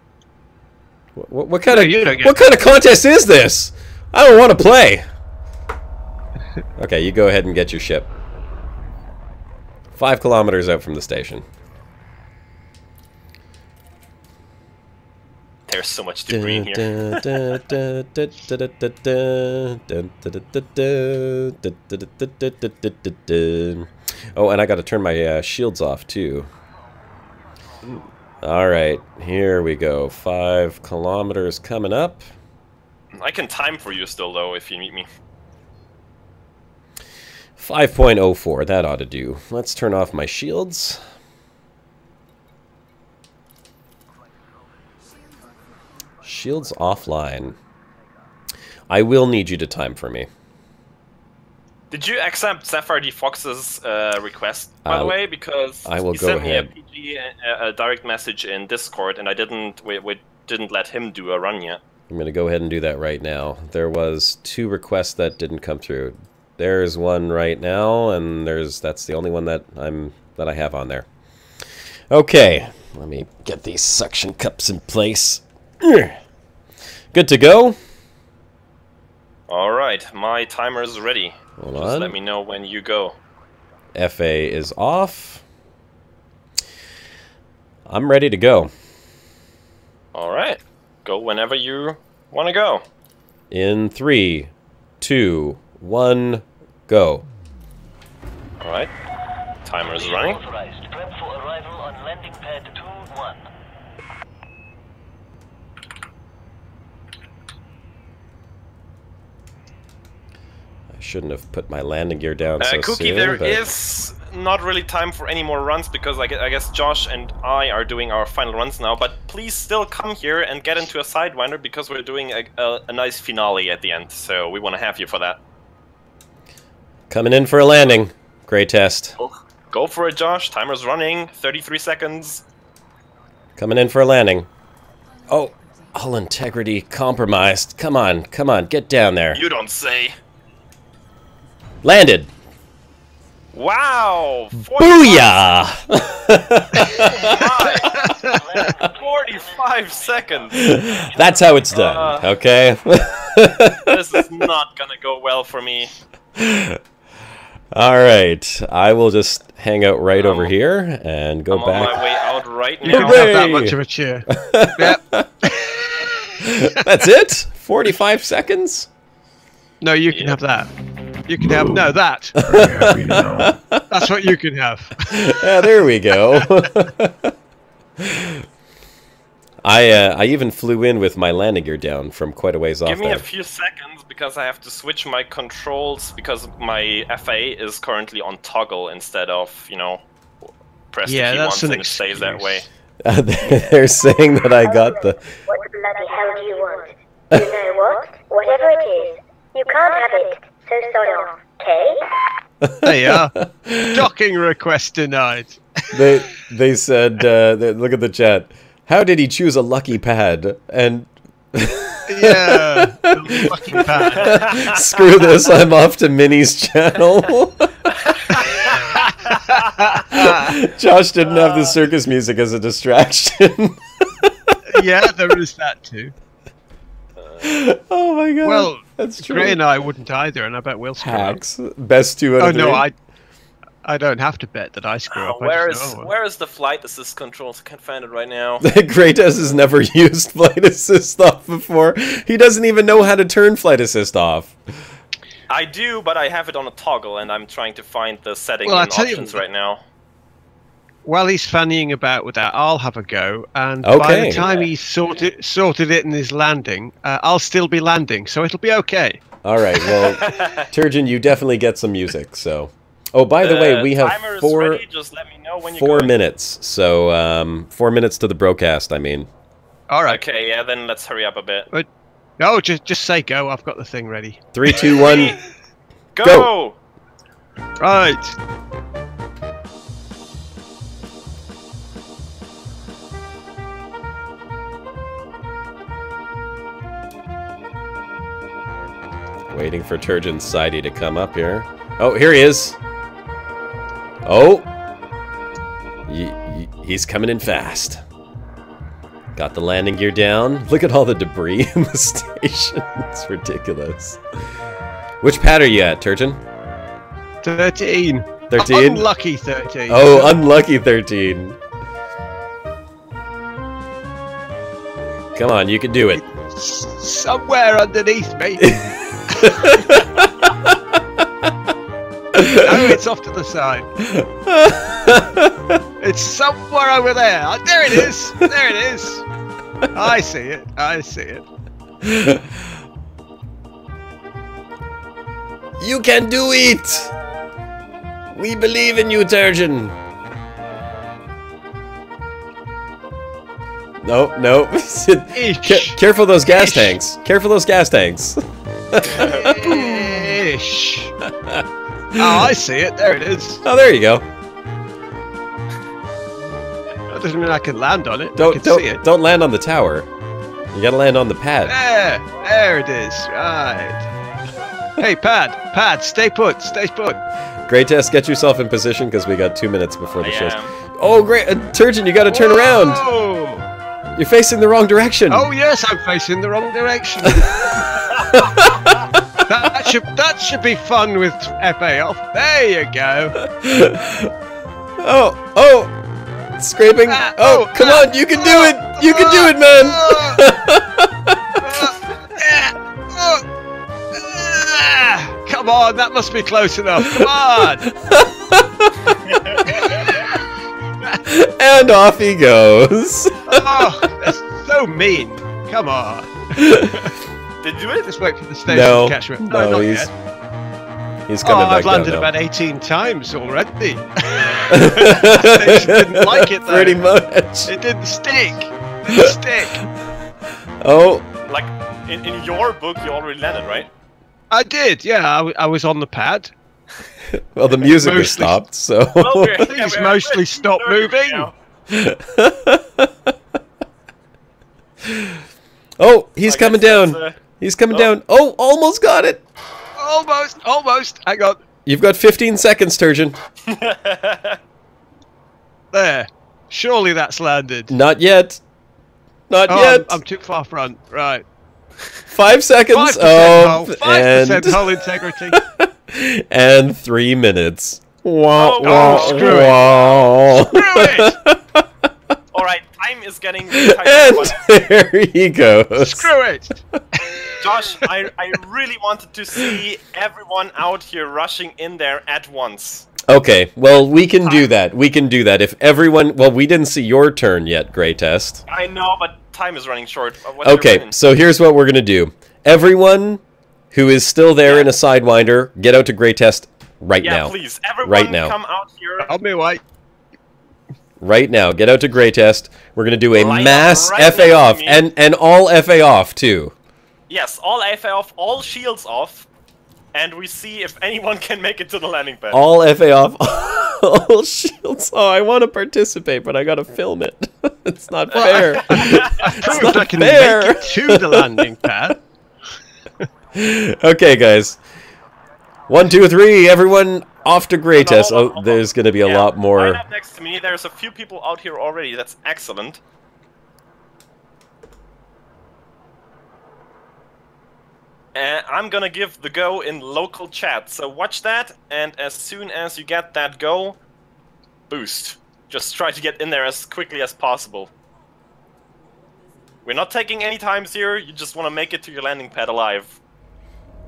What kind of contest is this? I don't want to play. Okay, you go ahead and get your ship. 5 kilometers out from the station. There's so much debris in here. Oh, and I got to turn my shields off too. Alright, here we go. 5 kilometers coming up. I can time for you still, though, if you need me. 5.04, that ought to do. Let's turn off my shields. Shields offline. I will need you to time for me. Did you accept Sapphire D. Fox's request, by the way? Because he sent me a PG, a direct message in Discord, and I didn't. We didn't let him do a run yet. I'm going to go ahead and do that right now. There was 2 requests that didn't come through. There's one right now, and that's the only one that I have on there. Okay, let me get these suction cups in place. Good to go. All right, my timer is ready. Hold Just on. let me know when you go. FA is off. I'm ready to go. All right, go whenever you want to go. In 3, 2, 1, go. All right, timer is running. Authorized. Prep for arrival on landing pad 2-1. I shouldn't have put my landing gear down so Cookie, soon. there is not really time for any more runs because I guess Josh and I are doing our final runs now. But please still come here and get into a sidewinder because we're doing a nice finale at the end. So we want to have you for that. Coming in for a landing. Great test. Go for it, Josh. Timer's running. 33 seconds. Coming in for a landing. Oh, hull integrity compromised. Come on, get down there. You don't say. Landed. Wow! Booyah! 45 seconds. That's how it's done, okay? This is not gonna go well for me. Alright, I will just hang out right over here and go back. I'm on my way out right You now. don't have that much of a cheer. Yep. That's it? 45 seconds? No, you can have that. You can have that. That's what you can have. Yeah, there we go. I even flew in with my landing gear down from quite a ways off. Give me there. a few seconds because I have to switch my controls because my FA is currently on toggle instead of, you know, press the key once and it stays that way. They're saying that I got the... What bloody hell do you want? You know what? Whatever it is, you can't have it. So sod off, okay? There you are. Docking request denied. They said, look at the chat. How did he choose a lucky pad? And yeah, lucky pad. Screw this, I'm off to Minnie's channel. Josh didn't have the circus music as a distraction. Yeah, there is that too. Oh my god. Well, that's true. Gray and I wouldn't either, and I bet we'll screw Hacks. up. Best 2 out of 3. No, I don't have to bet that I screw up. Where is the flight assist controls? I can't find it right now. Greatest has never used flight assist off before. He doesn't even know how to turn flight assist off. I do, but I have it on a toggle, and I'm trying to find the setting and options right now. While he's fannying about with that, I'll have a go, and by the time he's sorted it in his landing, I'll still be landing, so it'll be okay. All right, well, Turgeon, you definitely get some music, so... Oh, by the way, we have ready. Just let me know when you're 4 going. minutes, so 4 minutes to the Brocast, I mean. All right. Okay, yeah, then let's hurry up a bit. But, no, just say go, I've got the thing ready. 3, 2, 1, go! Right. Waiting for Turgeon's Sidey to come up here. Oh, here he is. Oh. He's coming in fast. Got the landing gear down. Look at all the debris in the station. It's ridiculous. Which pad are you at, Turgeon? 13. 13? Unlucky 13. Oh, unlucky 13. Come on, you can do it. Somewhere underneath me. Oh, it's off to the side. It's somewhere over there. Oh, there it is. There it is. I see it. I see it. You can do it! We believe in you, Turgeon. No, no. Careful those gas tanks. Careful those gas tanks. Ish. Oh, I see it. There it is. Oh, there you go. That doesn't mean I can land on it. Don't land on the tower. You gotta land on the pad. There it is. Right. Hey, pad, stay put, stay put. Great test. Get yourself in position because we got 2 minutes before the show. Oh, great, Turgeon, you gotta turn around. You're facing the wrong direction. Oh yes, I'm facing the wrong direction. That should be fun with FA off. There you go. Oh, scraping. Come on, you can do it. You can do it, man. Come on, that must be close enough. Come on. And off he goes. Oh, that's so mean. Come on. Did you do it? Just wait for the station to catch me. No, not he's yet. He's coming back I've landed down about 18 times already. The station didn't like it though. Pretty much. It didn't stick. It didn't stick. Oh. Like, in your book, you already landed, right? I did, yeah. I was on the pad. Well, the music has stopped, so... Well, Things mostly stopped moving. Oh, he's coming down. He's coming down. Oh, almost got it. Almost. Hang on. You've got 15 seconds, Turgeon. There. Surely that's landed. Not yet. Not yet. I'm too far front. Right. 5 seconds. 5% hull integrity. And 3 minutes. Screw it. Alright, time is getting and there he goes. Screw it. Josh, I really wanted to see everyone out here rushing in there at once. Okay, well, we can do that. We can do that. If everyone... Well, we didn't see your turn yet, Grey Test. I know, but time is running short. Okay, so here's what we're going to do. Everyone who is still there in a Sidewinder, get out to Grey Test now. Yeah, please. Everyone right now. Come out here. Help me wait. Right now. Get out to Grey Test. We're going to do a mass FA off. And all FA off, too. Yes, all FA off, all shields off. And we see if anyone can make it to the landing pad. All FA off, all shields. Oh, I want to participate, but I gotta film it. It's not fair. It's not fair. Make it to the landing pad. Okay, guys. 1, 2, 3. Everyone off to Grey Test. Oh, there's gonna be a lot more. Right up next to me, there's a few people out here already. That's excellent. I'm gonna give the go in local chat, so watch that, and as soon as you get that go, boost. Just try to get in there as quickly as possible. We're not taking any times here, you just want to make it to your landing pad alive.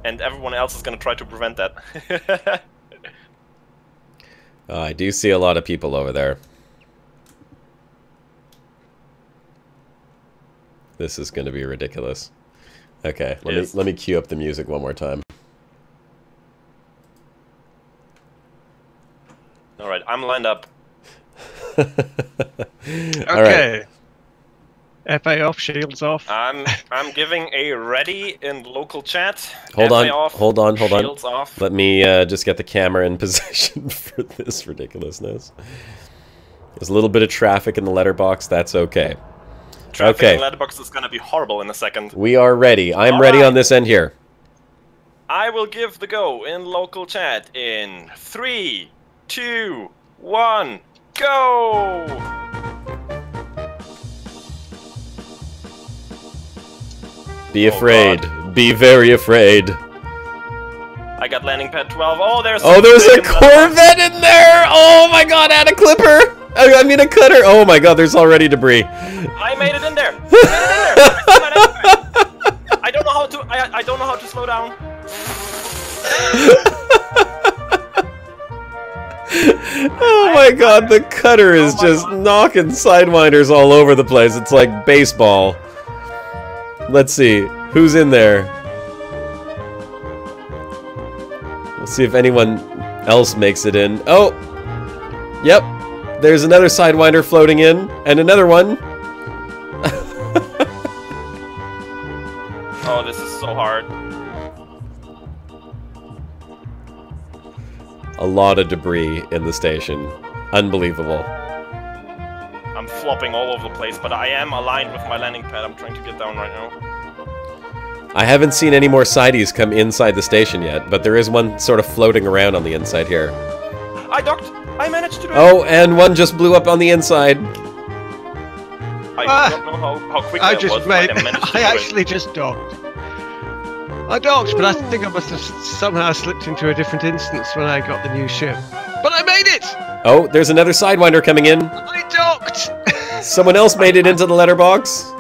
And everyone else is gonna try to prevent that. I do see a lot of people over there. This is gonna be ridiculous. Okay, let me cue up the music one more time. Alright, I'm lined up. Okay. FA off, shields off. I'm giving a ready in local chat. Hold FA on, off, hold on. Shields off. Let me just get the camera in position for this ridiculousness. There's a little bit of traffic in the letterbox, that's okay. Traffic in the letterbox is gonna be horrible in a second. We are ready. I'm ready on this end here. I will give the go in local chat in 3, 2, 1, go! Be afraid. God. Be very afraid. I got landing pad 12. Oh, there's a Corvette in there! Oh my god, and a clipper! I mean a cutter! Oh my god, there's already debris. I made it in there! I don't know how to I don't know how to slow down. Oh my god, the cutter is just knocking sidewinders all over the place. It's like baseball. Let's see, who's in there? We'll see if anyone else makes it in. Oh! Yep, there's another sidewinder floating in, and another one. Oh, this is so hard. A lot of debris in the station. Unbelievable. I'm flopping all over the place, but I am aligned with my landing pad. I'm trying to get down right now. I haven't seen any more sideys come inside the station yet, but there is one sort of floating around on the inside here. I docked! I managed to do it! Oh, and one just blew up on the inside. I don't know how quick I was, but I managed to do actually just docked. I docked, but I think I must have somehow slipped into a different instance when I got the new ship. But I made it! Oh, there's another sidewinder coming in. I docked! Someone else made it into the letterbox.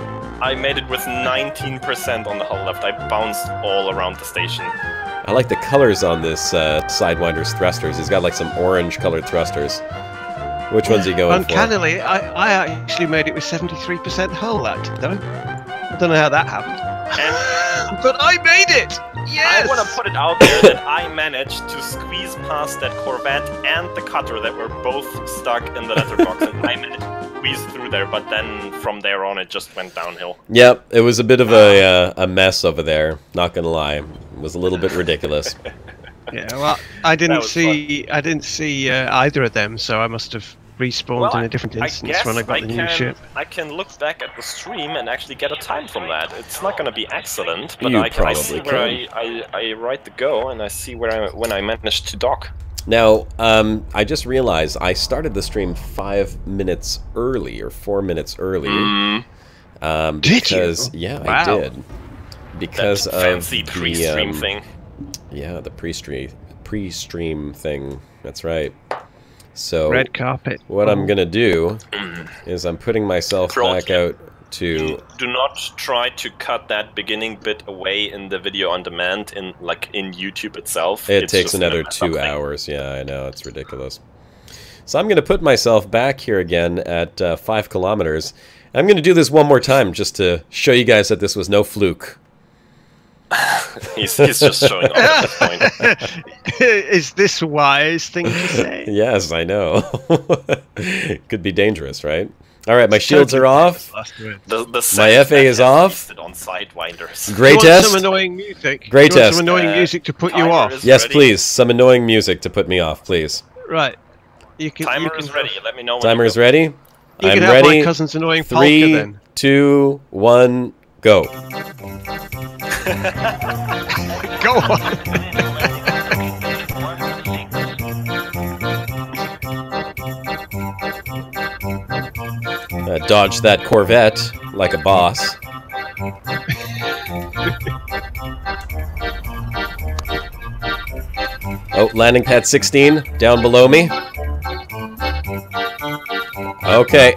I made it with 19% on the hull left. I bounced all around the station. I like the colors on this sidewinder's thrusters. He's got like some orange colored thrusters. Which one's he going Uncannily, I actually made it with 73% hull that time. I don't know how that happened. But I made it! Yes! I want to put it out there that I managed to squeeze past that Corvette and the cutter that were both stuck in the letterbox, and I managed to squeeze through there, but then from there on it just went downhill. Yep, it was a bit of a mess over there, not gonna lie. It was a little bit ridiculous. Yeah, well, I didn't see either of them, so I must have respawned in a different instance when I got the new ship. I can look back at the stream and actually get a time from that. It's not going to be excellent, but I see where I write the go and I see where when I managed to dock. Now, I just realized I started the stream 5 minutes early or 4 minutes early. Did you? Yeah, wow. I did. Because that fancy pre-stream thing. Yeah, the pre-stream thing. That's right. So red carpet. What I'm gonna do is I'm putting myself back out to. Do not try to cut that beginning bit away in the video on demand in YouTube itself. It takes another 2 hours. Yeah, I know, it's ridiculous. So I'm gonna put myself back here again at 5 kilometers. I'm gonna do this one more time just to show you guys that this was no fluke. he's just showing off at this point. Is this a wise thing to say? Yes, I know. Could be dangerous, right? All right, my shields are off. My FA is off. On sidewinders. Great test. Some annoying music. Great test. Some annoying music to put you off. Yes, please. Some annoying music to put me off, please. Right. Timer is ready. Let me know when timer is ready. You I'm can ready. have my cousin's annoying polka, 3, then. 2, 1, go. Go on. Dodge that Corvette like a boss. Oh, landing pad 16 down below me. Okay.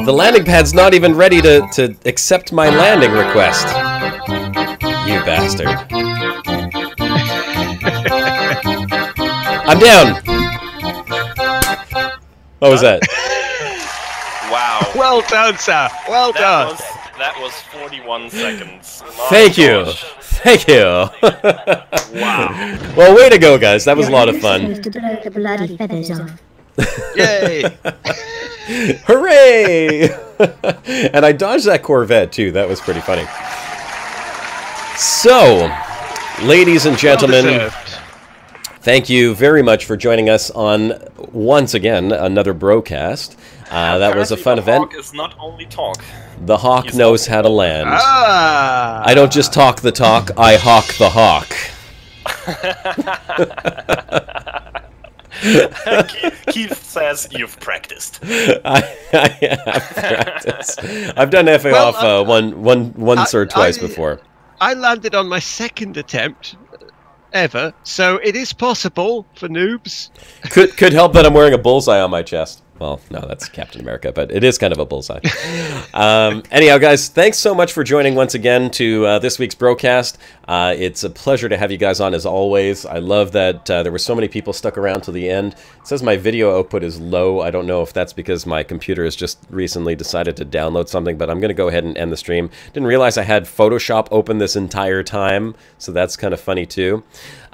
The landing pad's not even ready to accept my landing request. You bastard. I'm down. What was that? Wow. Well done, sir. Well done. That was 41 seconds. Thank you. Thank you. Wow. Well, way to go, guys. That was a lot of fun. To blow the bloody feathers off. Yay. Hooray! And I dodged that Corvette, too. That was pretty funny. So, ladies and gentlemen, thank you very much for joining us on, once again, another Brocast. That was a fun event. The Hawk is not only talk. The Hawk knows how to land. Ah! I don't just talk the talk, I hawk the hawk. Keith says you've practiced. I have practiced. I've done FA off once or twice before. I landed on my second attempt ever, so it is possible for noobs. Could help that I'm wearing a bullseye on my chest. Well, no, that's Captain America, but it is kind of a bullseye. Anyhow, guys, thanks so much for joining once again to this week's Brocast. It's a pleasure to have you guys on as always. I love that there were so many people stuck around till the end. It says my video output is low. I don't know if that's because my computer has just recently decided to download something, but I'm going to go ahead and end the stream. Didn't realize I had Photoshop open this entire time, so that's kind of funny too.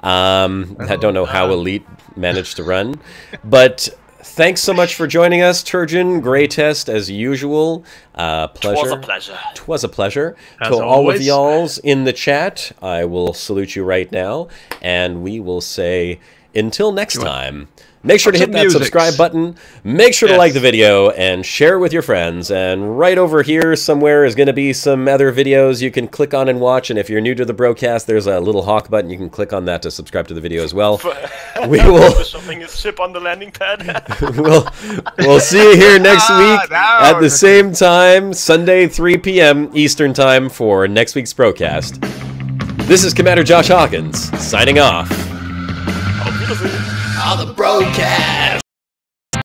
I don't know how Elite managed to run, but... Thanks so much for joining us, Turgeon, Greytest, as usual. Pleasure. 'Twas a pleasure. 'Twas a pleasure. As to all of always. y'alls in the chat, I will salute you right now, and we will say until next time. Make sure to hit that subscribe button. Make sure to like the video and share it with your friends. And right over here somewhere is going to be some other videos you can click on and watch. And if you're new to the Brocast, there's a little hawk button. You can click on that to subscribe to the video as well. We will Shopping his ship on the landing pad. we'll see you here next week at the same time, Sunday 3 p.m. Eastern Time for next week's Brocast. This is Commander Josh Hawkins signing off. Auf Wiedersehen. On the Brocast.